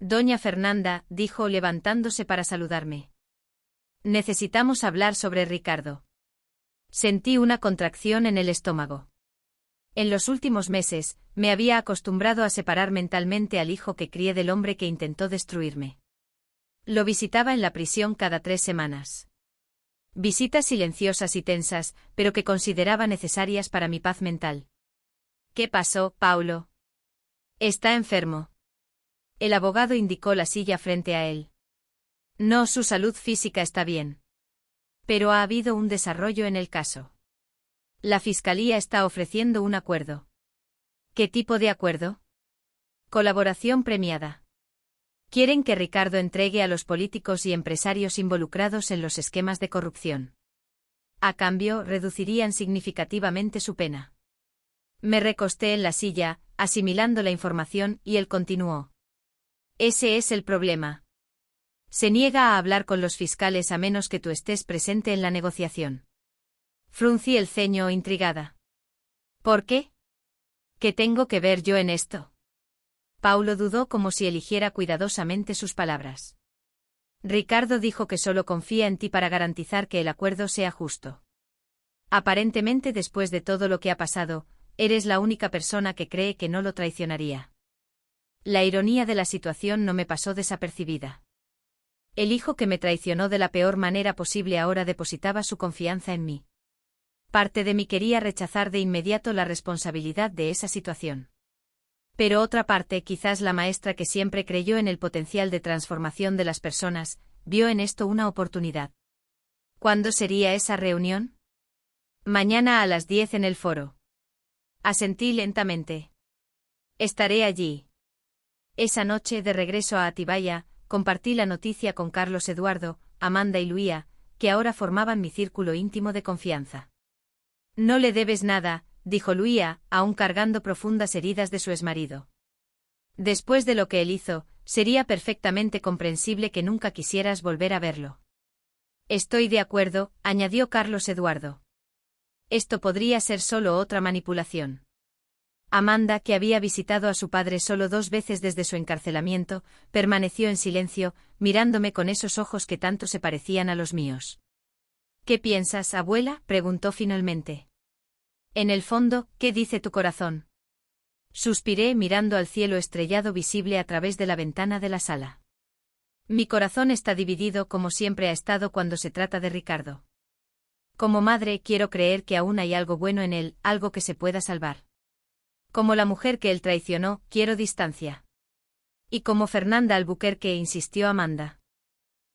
Doña Fernanda, dijo levantándose para saludarme. Necesitamos hablar sobre Ricardo. Sentí una contracción en el estómago. En los últimos meses, me había acostumbrado a separar mentalmente al hijo que crié del hombre que intentó destruirme. Lo visitaba en la prisión cada 3 semanas. Visitas silenciosas y tensas, pero que consideraba necesarias para mi paz mental. ¿Qué pasó, Paulo? Está enfermo. El abogado indicó la silla frente a él. No, su salud física está bien. Pero ha habido un desarrollo en el caso. La Fiscalía está ofreciendo un acuerdo. ¿Qué tipo de acuerdo? Colaboración premiada. Quieren que Ricardo entregue a los políticos y empresarios involucrados en los esquemas de corrupción. A cambio, reducirían significativamente su pena. Me recosté en la silla, asimilando la información, y él continuó. Ese es el problema. Se niega a hablar con los fiscales a menos que tú estés presente en la negociación. Fruncí el ceño intrigada. ¿Por qué? ¿Qué tengo que ver yo en esto? Paulo dudó como si eligiera cuidadosamente sus palabras. Ricardo dijo que solo confía en ti para garantizar que el acuerdo sea justo. Aparentemente, después de todo lo que ha pasado, eres la única persona que cree que no lo traicionaría. La ironía de la situación no me pasó desapercibida. El hijo que me traicionó de la peor manera posible ahora depositaba su confianza en mí. Parte de mí quería rechazar de inmediato la responsabilidad de esa situación. Pero otra parte, quizás la maestra que siempre creyó en el potencial de transformación de las personas, vio en esto una oportunidad. ¿Cuándo sería esa reunión? Mañana a las 10 en el foro. Asentí lentamente. Estaré allí. Esa noche, de regreso a Atibaya, compartí la noticia con Carlos Eduardo, Amanda y Luía, que ahora formaban mi círculo íntimo de confianza. No le debes nada, dijo Luía, aún cargando profundas heridas de su exmarido. Después de lo que él hizo, sería perfectamente comprensible que nunca quisieras volver a verlo. Estoy de acuerdo, añadió Carlos Eduardo. Esto podría ser solo otra manipulación. Amanda, que había visitado a su padre solo 2 veces desde su encarcelamiento, permaneció en silencio, mirándome con esos ojos que tanto se parecían a los míos. ¿Qué piensas, abuela?, preguntó finalmente. En el fondo, ¿qué dice tu corazón? Suspiré mirando al cielo estrellado visible a través de la ventana de la sala. Mi corazón está dividido como siempre ha estado cuando se trata de Ricardo. Como madre quiero creer que aún hay algo bueno en él, algo que se pueda salvar. Como la mujer que él traicionó, quiero distancia. Y como Fernanda Albuquerque, insistió Amanda.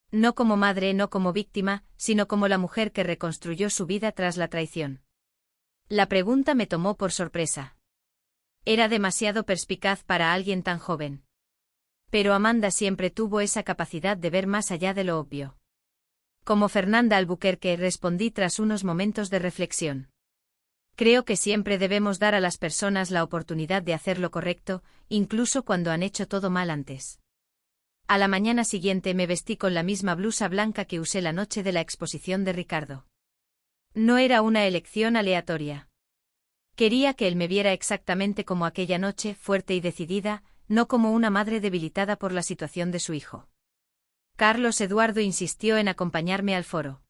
No como madre, no como víctima, sino como la mujer que reconstruyó su vida tras la traición. La pregunta me tomó por sorpresa. Era demasiado perspicaz para alguien tan joven. Pero Amanda siempre tuvo esa capacidad de ver más allá de lo obvio. Como Fernanda Albuquerque, respondí tras unos momentos de reflexión. Creo que siempre debemos dar a las personas la oportunidad de hacer lo correcto, incluso cuando han hecho todo mal antes. A la mañana siguiente me vestí con la misma blusa blanca que usé la noche de la exposición de Ricardo. No era una elección aleatoria. Quería que él me viera exactamente como aquella noche, fuerte y decidida, no como una madre debilitada por la situación de su hijo. Carlos Eduardo insistió en acompañarme al foro.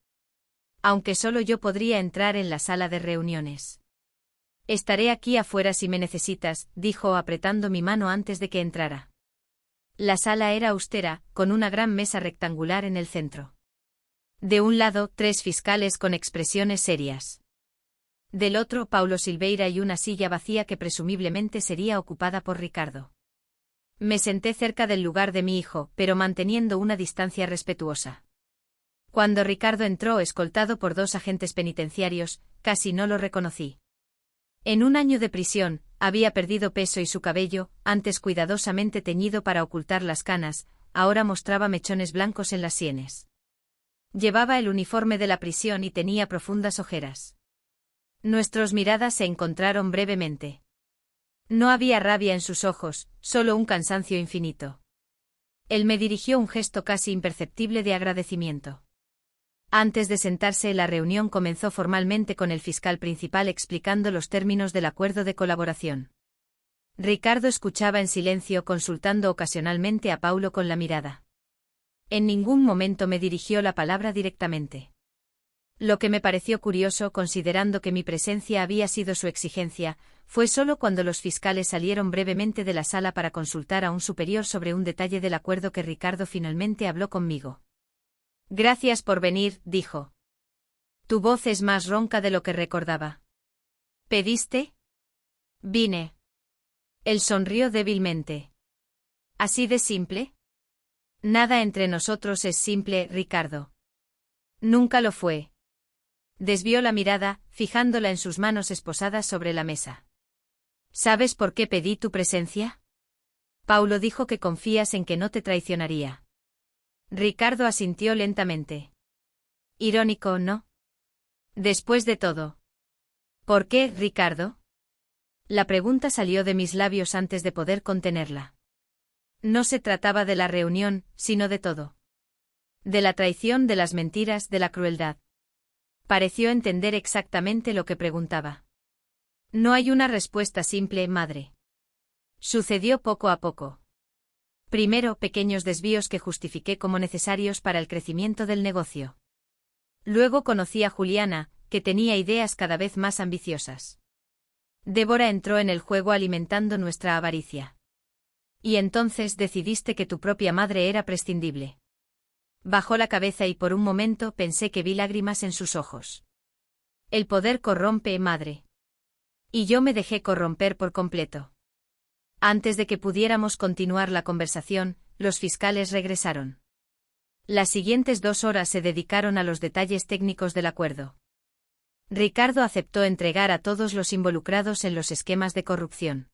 Aunque solo yo podría entrar en la sala de reuniones. Estaré aquí afuera si me necesitas, dijo apretando mi mano antes de que entrara. La sala era austera, con una gran mesa rectangular en el centro. De un lado, 3 fiscales con expresiones serias. Del otro, Paulo Silveira y una silla vacía que presumiblemente sería ocupada por Ricardo. Me senté cerca del lugar de mi hijo, pero manteniendo una distancia respetuosa. Cuando Ricardo entró escoltado por 2 agentes penitenciarios, casi no lo reconocí. En 1 año de prisión, había perdido peso y su cabello, antes cuidadosamente teñido para ocultar las canas, ahora mostraba mechones blancos en las sienes. Llevaba el uniforme de la prisión y tenía profundas ojeras. Nuestras miradas se encontraron brevemente. No había rabia en sus ojos, solo un cansancio infinito. Él me dirigió un gesto casi imperceptible de agradecimiento. Antes de sentarse, la reunión comenzó formalmente con el fiscal principal explicando los términos del acuerdo de colaboración. Ricardo escuchaba en silencio, consultando ocasionalmente a Paulo con la mirada. En ningún momento me dirigió la palabra directamente. Lo que me pareció curioso, considerando que mi presencia había sido su exigencia, fue solo cuando los fiscales salieron brevemente de la sala para consultar a un superior sobre un detalle del acuerdo que Ricardo finalmente habló conmigo. Gracias por venir, dijo. Tu voz es más ronca de lo que recordaba. ¿Pediste? Vine. Él sonrió débilmente. ¿Así de simple? Nada entre nosotros es simple, Ricardo. Nunca lo fue. Desvió la mirada, fijándola en sus manos esposadas sobre la mesa. ¿Sabes por qué pedí tu presencia? Paulo dijo que confías en que no te traicionaría. Ricardo asintió lentamente. Irónico, ¿no? Después de todo. ¿Por qué, Ricardo? La pregunta salió de mis labios antes de poder contenerla. No se trataba de la reunión, sino de todo. De la traición, de las mentiras, de la crueldad. Pareció entender exactamente lo que preguntaba. No hay una respuesta simple, madre. Sucedió poco a poco. Primero, pequeños desvíos que justifiqué como necesarios para el crecimiento del negocio. Luego conocí a Juliana, que tenía ideas cada vez más ambiciosas. Débora entró en el juego alimentando nuestra avaricia. Y entonces decidiste que tu propia madre era prescindible. Bajó la cabeza y por un momento pensé que vi lágrimas en sus ojos. El poder corrompe, madre. Y yo me dejé corromper por completo. Antes de que pudiéramos continuar la conversación, los fiscales regresaron. Las siguientes 2 horas se dedicaron a los detalles técnicos del acuerdo. Ricardo aceptó entregar a todos los involucrados en los esquemas de corrupción.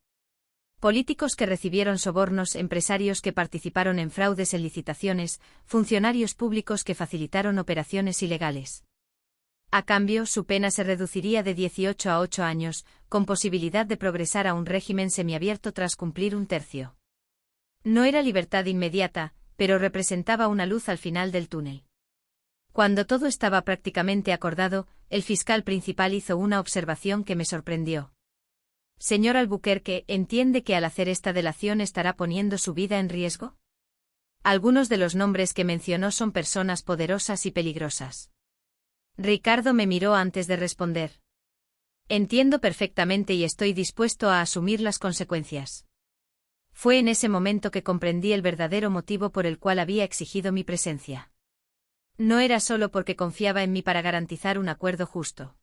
Políticos que recibieron sobornos, empresarios que participaron en fraudes en licitaciones, funcionarios públicos que facilitaron operaciones ilegales. A cambio, su pena se reduciría de 18 a 8 años, con posibilidad de progresar a un régimen semiabierto tras cumplir 1/3. No era libertad inmediata, pero representaba una luz al final del túnel. Cuando todo estaba prácticamente acordado, el fiscal principal hizo una observación que me sorprendió. Señor Albuquerque, ¿entiende que al hacer esta delación estará poniendo su vida en riesgo? Algunos de los nombres que mencionó son personas poderosas y peligrosas. Ricardo me miró antes de responder. Entiendo perfectamente y estoy dispuesto a asumir las consecuencias. Fue en ese momento que comprendí el verdadero motivo por el cual había exigido mi presencia. No era solo porque confiaba en mí para garantizar un acuerdo justo.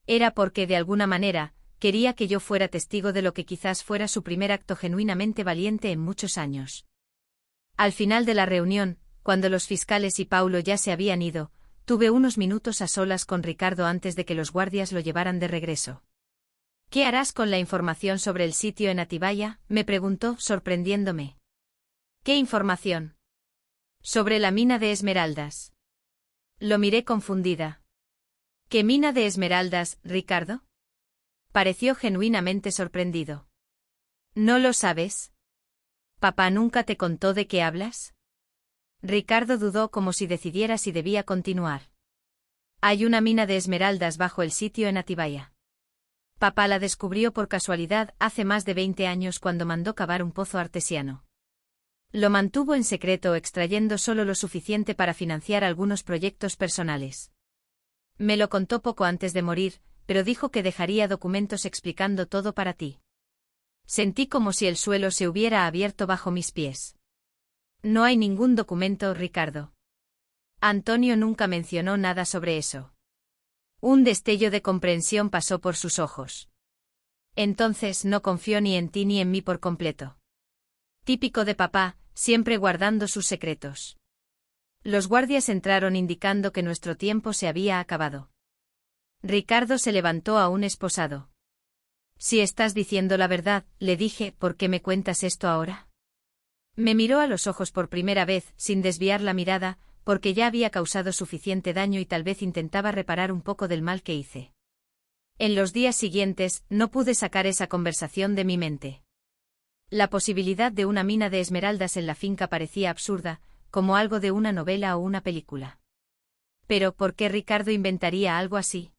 Era porque, de alguna manera, quería que yo fuera testigo de lo que quizás fuera su primer acto genuinamente valiente en muchos años. Al final de la reunión, cuando los fiscales y Paulo ya se habían ido, tuve unos minutos a solas con Ricardo antes de que los guardias lo llevaran de regreso. ¿Qué harás con la información sobre el sitio en Atibaya?, me preguntó, sorprendiéndome. ¿Qué información? Sobre la mina de esmeraldas. Lo miré confundida. ¿Qué mina de esmeraldas, Ricardo? Pareció genuinamente sorprendido. ¿No lo sabes? ¿Papá nunca te contó de qué hablas? Ricardo dudó como si decidiera si debía continuar. Hay una mina de esmeraldas bajo el sitio en Atibaya. Papá la descubrió por casualidad hace más de 20 años cuando mandó cavar un pozo artesiano. Lo mantuvo en secreto extrayendo solo lo suficiente para financiar algunos proyectos personales. Me lo contó poco antes de morir, pero dijo que dejaría documentos explicando todo para ti. Sentí como si el suelo se hubiera abierto bajo mis pies. No hay ningún documento, Ricardo. Antonio nunca mencionó nada sobre eso. Un destello de comprensión pasó por sus ojos. Entonces no confió ni en ti ni en mí por completo. Típico de papá, siempre guardando sus secretos. Los guardias entraron indicando que nuestro tiempo se había acabado. Ricardo se levantó aún esposado. Si estás diciendo la verdad, le dije, ¿por qué me cuentas esto ahora? Me miró a los ojos por primera vez, sin desviar la mirada, porque ya había causado suficiente daño y tal vez intentaba reparar un poco del mal que hice. En los días siguientes, no pude sacar esa conversación de mi mente. La posibilidad de una mina de esmeraldas en la finca parecía absurda, como algo de una novela o una película. Pero, ¿por qué Ricardo inventaría algo así?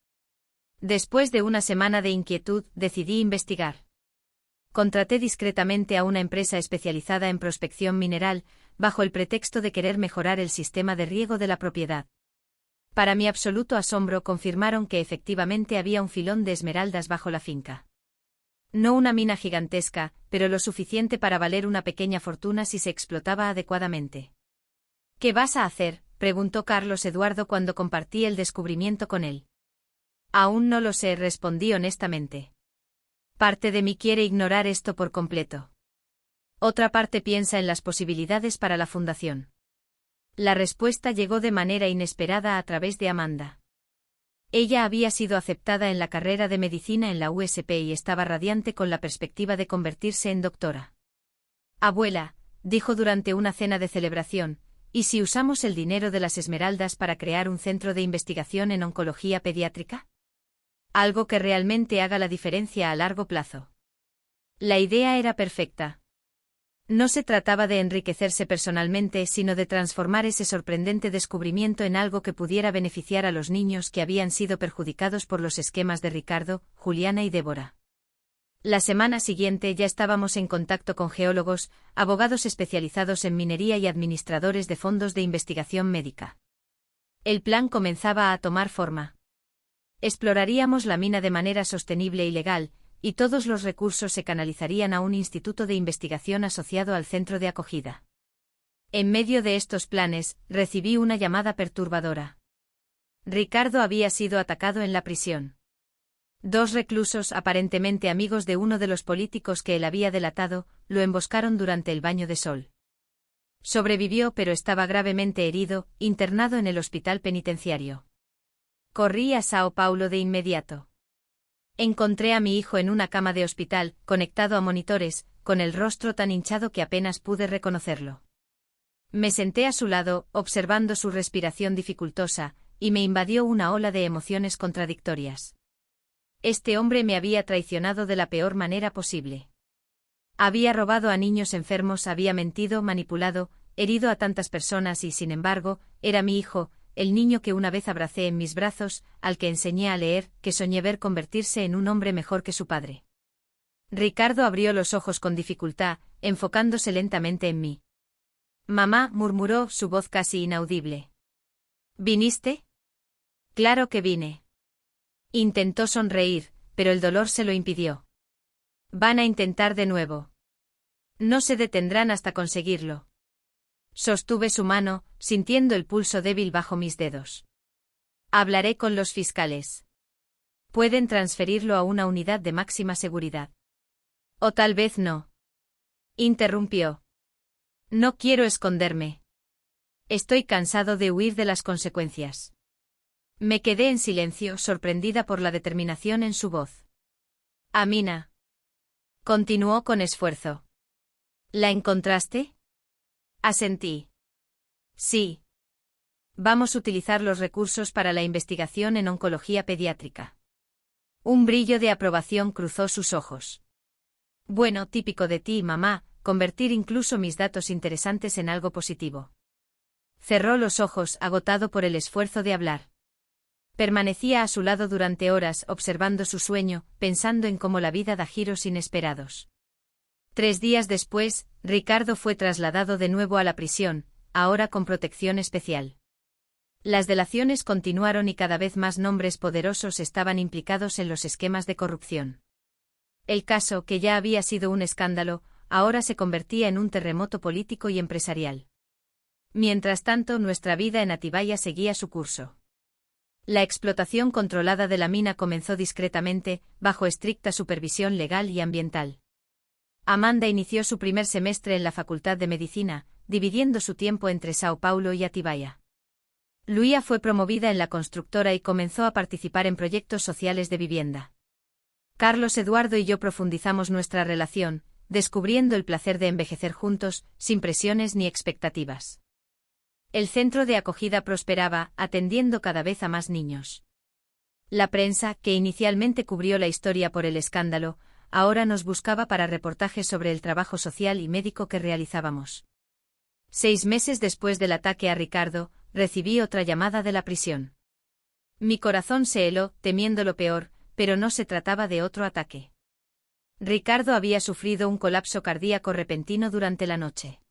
Después de una semana de inquietud, decidí investigar. Contraté discretamente a una empresa especializada en prospección mineral, bajo el pretexto de querer mejorar el sistema de riego de la propiedad. Para mi absoluto asombro confirmaron que efectivamente había un filón de esmeraldas bajo la finca. No una mina gigantesca, pero lo suficiente para valer una pequeña fortuna si se explotaba adecuadamente. ¿Qué vas a hacer?, preguntó Carlos Eduardo cuando compartí el descubrimiento con él. Aún no lo sé, respondí honestamente. Parte de mí quiere ignorar esto por completo. Otra parte piensa en las posibilidades para la fundación. La respuesta llegó de manera inesperada a través de Amanda. Ella había sido aceptada en la carrera de medicina en la USP y estaba radiante con la perspectiva de convertirse en doctora. Abuela, dijo durante una cena de celebración, ¿y si usamos el dinero de las Esmeraldas para crear un centro de investigación en oncología pediátrica? Algo que realmente haga la diferencia a largo plazo. La idea era perfecta. No se trataba de enriquecerse personalmente, sino de transformar ese sorprendente descubrimiento en algo que pudiera beneficiar a los niños que habían sido perjudicados por los esquemas de Ricardo, Juliana y Débora. La semana siguiente ya estábamos en contacto con geólogos, abogados especializados en minería y administradores de fondos de investigación médica. El plan comenzaba a tomar forma. Exploraríamos la mina de manera sostenible y legal, y todos los recursos se canalizarían a un instituto de investigación asociado al centro de acogida. En medio de estos planes, recibí una llamada perturbadora. Ricardo había sido atacado en la prisión. 2 reclusos aparentemente amigos de uno de los políticos que él había delatado, lo emboscaron durante el baño de sol. Sobrevivió pero estaba gravemente herido, internado en el hospital penitenciario. Corrí a Sao Paulo de inmediato. Encontré a mi hijo en una cama de hospital, conectado a monitores, con el rostro tan hinchado que apenas pude reconocerlo. Me senté a su lado, observando su respiración dificultosa, y me invadió una ola de emociones contradictorias. Este hombre me había traicionado de la peor manera posible. Había robado a niños enfermos, había mentido, manipulado, herido a tantas personas y, sin embargo, era mi hijo, el niño que una vez abracé en mis brazos, al que enseñé a leer, que soñé ver convertirse en un hombre mejor que su padre. Ricardo abrió los ojos con dificultad, enfocándose lentamente en mí. «Mamá», murmuró, su voz casi inaudible. «¿Viniste?» «Claro que vine». Intentó sonreír, pero el dolor se lo impidió. «Van a intentar de nuevo. No se detendrán hasta conseguirlo». Sostuve su mano, sintiendo el pulso débil bajo mis dedos. «Hablaré con los fiscales. Pueden transferirlo a una unidad de máxima seguridad». «O tal vez no», interrumpió. «No quiero esconderme. Estoy cansado de huir de las consecuencias». Me quedé en silencio, sorprendida por la determinación en su voz. «Amina», continuó con esfuerzo. «¿La encontraste?» Asentí. «Sí. Vamos a utilizar los recursos para la investigación en oncología pediátrica». Un brillo de aprobación cruzó sus ojos. «Bueno, típico de ti, mamá, convertir incluso mis datos interesantes en algo positivo». Cerró los ojos, agotado por el esfuerzo de hablar. Permanecía a su lado durante horas, observando su sueño, pensando en cómo la vida da giros inesperados. 3 días después, Ricardo fue trasladado de nuevo a la prisión, ahora con protección especial. Las delaciones continuaron y cada vez más nombres poderosos estaban implicados en los esquemas de corrupción. El caso, que ya había sido un escándalo, ahora se convertía en un terremoto político y empresarial. Mientras tanto, nuestra vida en Atibaia seguía su curso. La explotación controlada de la mina comenzó discretamente, bajo estricta supervisión legal y ambiental. Amanda inició su primer semestre en la Facultad de Medicina, dividiendo su tiempo entre Sao Paulo y Atibaia. Luía fue promovida en la constructora y comenzó a participar en proyectos sociales de vivienda. Carlos Eduardo y yo profundizamos nuestra relación, descubriendo el placer de envejecer juntos, sin presiones ni expectativas. El centro de acogida prosperaba, atendiendo cada vez a más niños. La prensa, que inicialmente cubrió la historia por el escándalo, ahora nos buscaba para reportajes sobre el trabajo social y médico que realizábamos. 6 meses después del ataque a Ricardo, recibí otra llamada de la prisión. Mi corazón se heló, temiendo lo peor, pero no se trataba de otro ataque. Ricardo había sufrido un colapso cardíaco repentino durante la noche.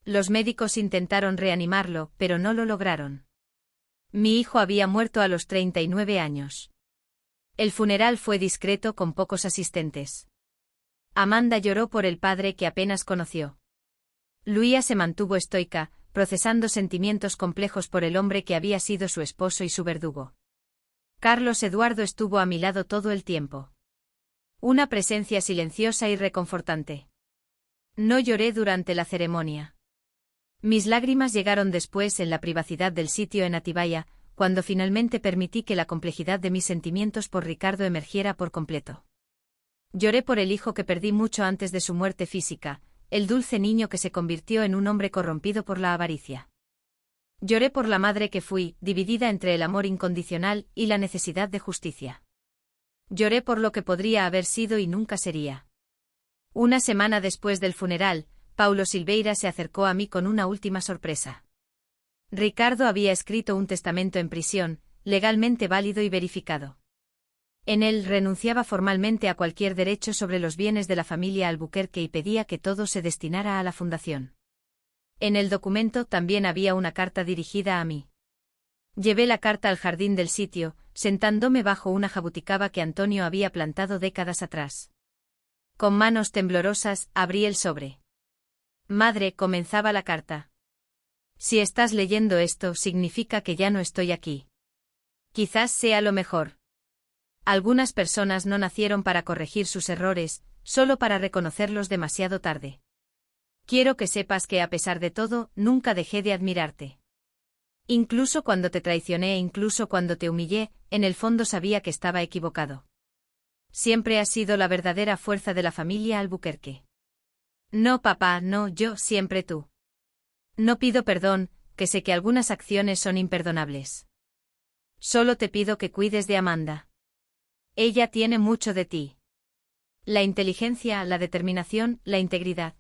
Los médicos intentaron reanimarlo, pero no lo lograron. Mi hijo había muerto a los 39 años. El funeral fue discreto, con pocos asistentes. Amanda lloró por el padre que apenas conoció. Luía se mantuvo estoica, procesando sentimientos complejos por el hombre que había sido su esposo y su verdugo. Carlos Eduardo estuvo a mi lado todo el tiempo. Una presencia silenciosa y reconfortante. No lloré durante la ceremonia. Mis lágrimas llegaron después en la privacidad del sitio en Atibaia, cuando finalmente permití que la complejidad de mis sentimientos por Ricardo emergiera por completo. Lloré por el hijo que perdí mucho antes de su muerte física, el dulce niño que se convirtió en un hombre corrompido por la avaricia. Lloré por la madre que fui, dividida entre el amor incondicional y la necesidad de justicia. Lloré por lo que podría haber sido y nunca sería. Una semana después del funeral, Paulo Silveira se acercó a mí con una última sorpresa. Ricardo había escrito un testamento en prisión, legalmente válido y verificado. En él renunciaba formalmente a cualquier derecho sobre los bienes de la familia Albuquerque y pedía que todo se destinara a la fundación. En el documento también había una carta dirigida a mí. Llevé la carta al jardín del sitio, sentándome bajo una jabuticaba que Antonio había plantado décadas atrás. Con manos temblorosas, abrí el sobre. Madre, comenzaba la carta. Si estás leyendo esto, significa que ya no estoy aquí. Quizás sea lo mejor. Algunas personas no nacieron para corregir sus errores, solo para reconocerlos demasiado tarde. Quiero que sepas que a pesar de todo, nunca dejé de admirarte. Incluso cuando te traicioné e incluso cuando te humillé, en el fondo sabía que estaba equivocado. Siempre has sido la verdadera fuerza de la familia Albuquerque. No, papá, no, yo, siempre tú. No pido perdón, que sé que algunas acciones son imperdonables. Solo te pido que cuides de Amanda. Ella tiene mucho de ti. La inteligencia, la determinación, la integridad.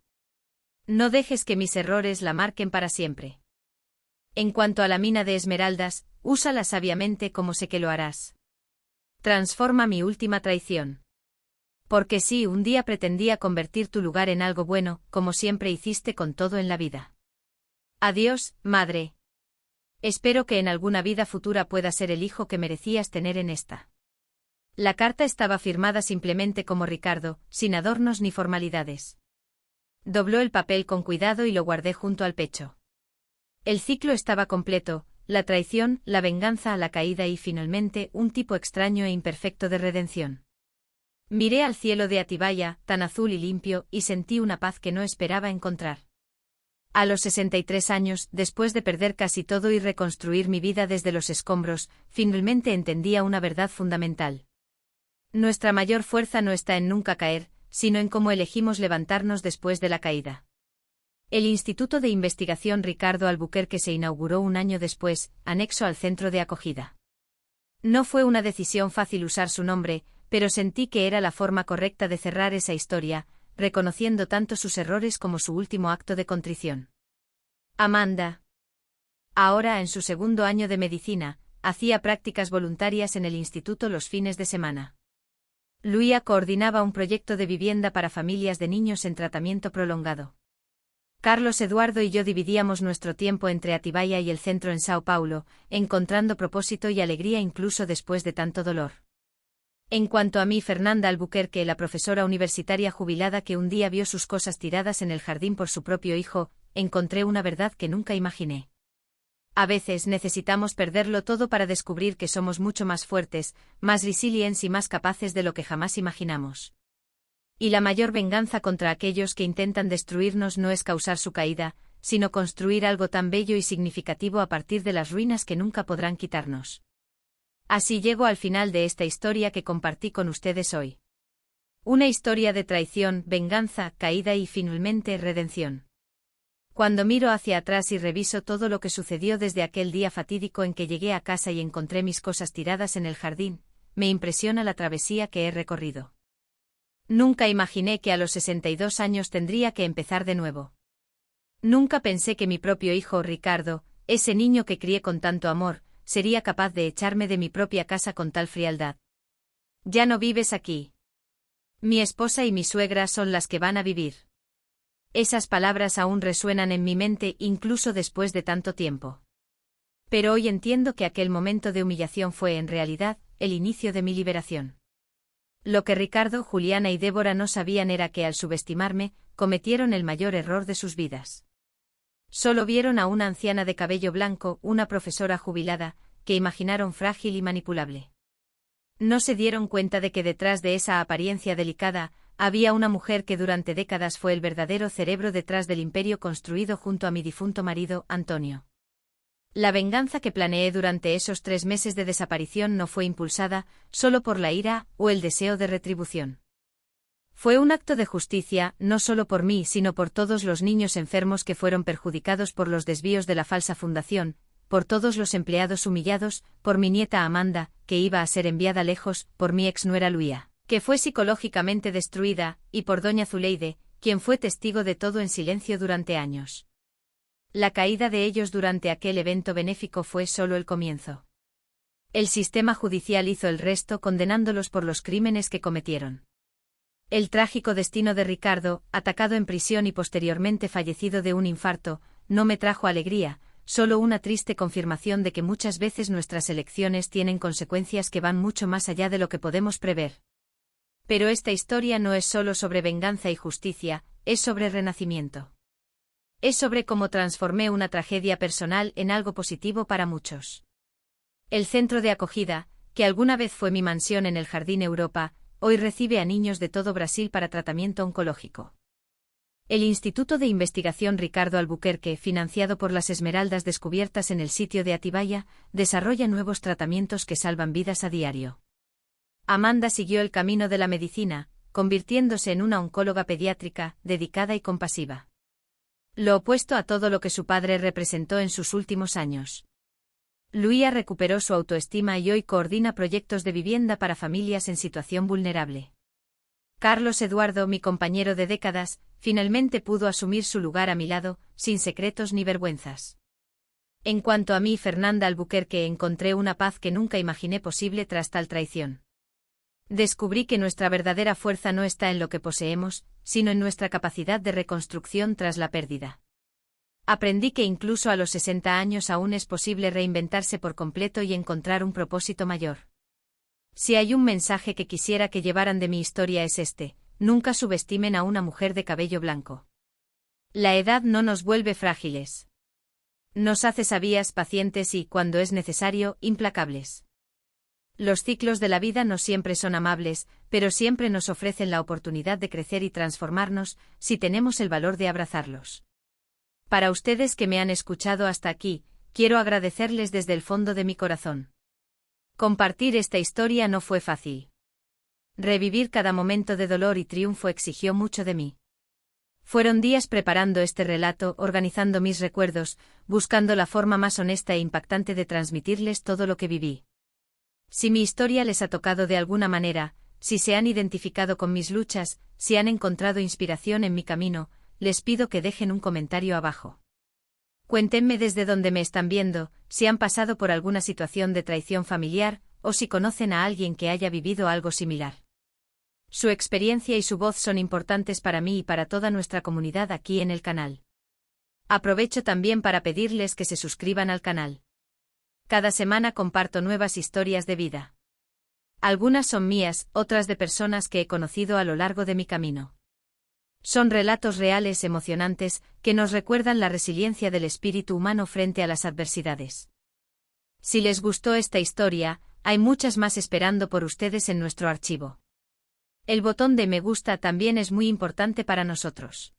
No dejes que mis errores la marquen para siempre. En cuanto a la mina de esmeraldas, úsala sabiamente como sé que lo harás. Transforma mi última traición. Porque sí, un día pretendía convertir tu lugar en algo bueno, como siempre hiciste con todo en la vida. Adiós, madre. Espero que en alguna vida futura pueda ser el hijo que merecías tener en esta. La carta estaba firmada simplemente como Ricardo, sin adornos ni formalidades. Dobló el papel con cuidado y lo guardé junto al pecho. El ciclo estaba completo, la traición, la venganza, la caída y finalmente un tipo extraño e imperfecto de redención. Miré al cielo de Atibaia, tan azul y limpio, y sentí una paz que no esperaba encontrar. A los 63 años, después de perder casi todo y reconstruir mi vida desde los escombros, finalmente entendía una verdad fundamental. Nuestra mayor fuerza no está en nunca caer, sino en cómo elegimos levantarnos después de la caída. El Instituto de Investigación Ricardo Albuquerque se inauguró un año después, anexo al centro de acogida. No fue una decisión fácil usar su nombre, pero sentí que era la forma correcta de cerrar esa historia, reconociendo tanto sus errores como su último acto de contrición. Amanda. Ahora en su segundo año de medicina, hacía prácticas voluntarias en el instituto los fines de semana. Luía coordinaba un proyecto de vivienda para familias de niños en tratamiento prolongado. Carlos Eduardo y yo dividíamos nuestro tiempo entre Atibaia y el centro en Sao Paulo, encontrando propósito y alegría incluso después de tanto dolor. En cuanto a mí, Fernanda Albuquerque, la profesora universitaria jubilada que un día vio sus cosas tiradas en el jardín por su propio hijo, encontré una verdad que nunca imaginé. A veces necesitamos perderlo todo para descubrir que somos mucho más fuertes, más resilientes y más capaces de lo que jamás imaginamos. Y la mayor venganza contra aquellos que intentan destruirnos no es causar su caída, sino construir algo tan bello y significativo a partir de las ruinas que nunca podrán quitarnos. Así llego al final de esta historia que compartí con ustedes hoy. Una historia de traición, venganza, caída y finalmente redención. Cuando miro hacia atrás y reviso todo lo que sucedió desde aquel día fatídico en que llegué a casa y encontré mis cosas tiradas en el jardín, me impresiona la travesía que he recorrido. Nunca imaginé que a los 62 años tendría que empezar de nuevo. Nunca pensé que mi propio hijo Ricardo, ese niño que crié con tanto amor, sería capaz de echarme de mi propia casa con tal frialdad. Ya no vives aquí. Mi esposa y mi suegra son las que van a vivir. Esas palabras aún resuenan en mi mente incluso después de tanto tiempo. Pero hoy entiendo que aquel momento de humillación fue en realidad el inicio de mi liberación. Lo que Ricardo, Juliana y Débora no sabían era que al subestimarme, cometieron el mayor error de sus vidas. Solo vieron a una anciana de cabello blanco, una profesora jubilada, que imaginaron frágil y manipulable. No se dieron cuenta de que detrás de esa apariencia delicada, había una mujer que durante décadas fue el verdadero cerebro detrás del imperio construido junto a mi difunto marido, Antonio. La venganza que planeé durante esos 3 meses de desaparición no fue impulsada solo por la ira o el deseo de retribución. Fue un acto de justicia, no solo por mí, sino por todos los niños enfermos que fueron perjudicados por los desvíos de la falsa fundación, por todos los empleados humillados, por mi nieta Amanda, que iba a ser enviada lejos, por mi exnuera Luía, que fue psicológicamente destruida, y por doña Zuleide, quien fue testigo de todo en silencio durante años. La caída de ellos durante aquel evento benéfico fue solo el comienzo. El sistema judicial hizo el resto condenándolos por los crímenes que cometieron. El trágico destino de Ricardo, atacado en prisión y posteriormente fallecido de un infarto, no me trajo alegría, solo una triste confirmación de que muchas veces nuestras elecciones tienen consecuencias que van mucho más allá de lo que podemos prever. Pero esta historia no es solo sobre venganza y justicia, es sobre renacimiento. Es sobre cómo transformé una tragedia personal en algo positivo para muchos. El centro de acogida, que alguna vez fue mi mansión en el Jardín Europa, hoy recibe a niños de todo Brasil para tratamiento oncológico. El Instituto de Investigación Ricardo Albuquerque, financiado por las esmeraldas descubiertas en el sitio de Atibaya, desarrolla nuevos tratamientos que salvan vidas a diario. Amanda siguió el camino de la medicina, convirtiéndose en una oncóloga pediátrica, dedicada y compasiva. Lo opuesto a todo lo que su padre representó en sus últimos años. Luía recuperó su autoestima y hoy coordina proyectos de vivienda para familias en situación vulnerable. Carlos Eduardo, mi compañero de décadas, finalmente pudo asumir su lugar a mi lado, sin secretos ni vergüenzas. En cuanto a mí, Fernanda Albuquerque, encontré una paz que nunca imaginé posible tras tal traición. Descubrí que nuestra verdadera fuerza no está en lo que poseemos, sino en nuestra capacidad de reconstrucción tras la pérdida. Aprendí que incluso a los 60 años aún es posible reinventarse por completo y encontrar un propósito mayor. Si hay un mensaje que quisiera que llevaran de mi historia es este: nunca subestimen a una mujer de cabello blanco. La edad no nos vuelve frágiles. Nos hace sabias, pacientes y, cuando es necesario, implacables. Los ciclos de la vida no siempre son amables, pero siempre nos ofrecen la oportunidad de crecer y transformarnos, si tenemos el valor de abrazarlos. Para ustedes que me han escuchado hasta aquí, quiero agradecerles desde el fondo de mi corazón. Compartir esta historia no fue fácil. Revivir cada momento de dolor y triunfo exigió mucho de mí. Fueron días preparando este relato, organizando mis recuerdos, buscando la forma más honesta e impactante de transmitirles todo lo que viví. Si mi historia les ha tocado de alguna manera, si se han identificado con mis luchas, si han encontrado inspiración en mi camino, les pido que dejen un comentario abajo. Cuéntenme desde dónde me están viendo, si han pasado por alguna situación de traición familiar, o si conocen a alguien que haya vivido algo similar. Su experiencia y su voz son importantes para mí y para toda nuestra comunidad aquí en el canal. Aprovecho también para pedirles que se suscriban al canal. Cada semana comparto nuevas historias de vida. Algunas son mías, otras de personas que he conocido a lo largo de mi camino. Son relatos reales, emocionantes, que nos recuerdan la resiliencia del espíritu humano frente a las adversidades. Si les gustó esta historia, hay muchas más esperando por ustedes en nuestro archivo. El botón de me gusta también es muy importante para nosotros.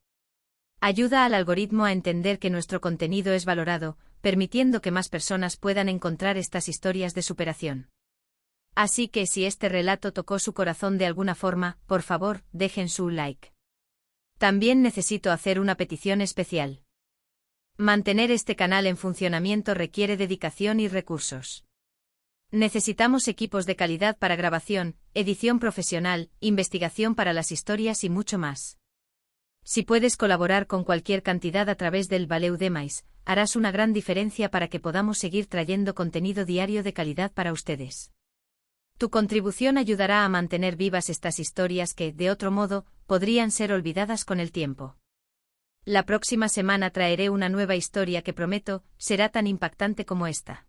Ayuda al algoritmo a entender que nuestro contenido es valorado, permitiendo que más personas puedan encontrar estas historias de superación. Así que si este relato tocó su corazón de alguna forma, por favor, dejen su like. También necesito hacer una petición especial. Mantener este canal en funcionamiento requiere dedicación y recursos. Necesitamos equipos de calidad para grabación, edición profesional, investigación para las historias y mucho más. Si puedes colaborar con cualquier cantidad a través del Valeu Demais, harás una gran diferencia para que podamos seguir trayendo contenido diario de calidad para ustedes. Tu contribución ayudará a mantener vivas estas historias que, de otro modo, podrían ser olvidadas con el tiempo. La próxima semana traeré una nueva historia que prometo, será tan impactante como esta.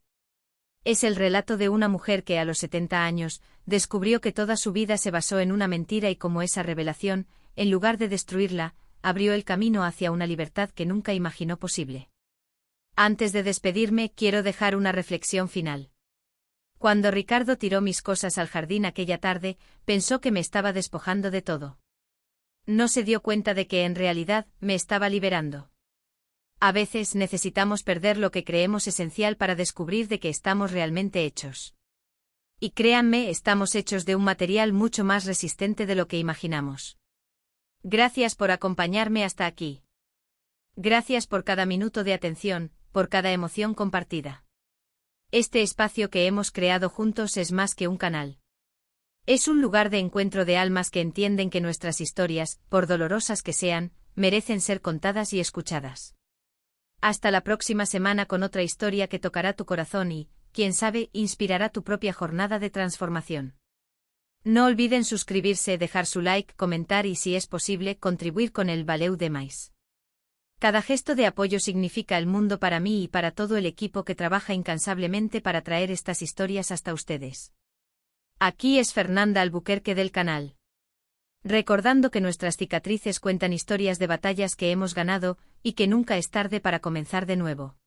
Es el relato de una mujer que a los 70 años, descubrió que toda su vida se basó en una mentira y como esa revelación, en lugar de destruirla, abrió el camino hacia una libertad que nunca imaginó posible. Antes de despedirme, quiero dejar una reflexión final. Cuando Ricardo tiró mis cosas al jardín aquella tarde, pensó que me estaba despojando de todo. No se dio cuenta de que en realidad me estaba liberando. A veces necesitamos perder lo que creemos esencial para descubrir de qué estamos realmente hechos. Y créanme, estamos hechos de un material mucho más resistente de lo que imaginamos. Gracias por acompañarme hasta aquí. Gracias por cada minuto de atención, por cada emoción compartida. Este espacio que hemos creado juntos es más que un canal. Es un lugar de encuentro de almas que entienden que nuestras historias, por dolorosas que sean, merecen ser contadas y escuchadas. Hasta la próxima semana con otra historia que tocará tu corazón y, quién sabe, inspirará tu propia jornada de transformación. No olviden suscribirse, dejar su like, comentar y, si es posible, contribuir con el Valeu demais. Cada gesto de apoyo significa el mundo para mí y para todo el equipo que trabaja incansablemente para traer estas historias hasta ustedes. Aquí es Fernanda Albuquerque del canal. Recordando que nuestras cicatrices cuentan historias de batallas que hemos ganado, y que nunca es tarde para comenzar de nuevo.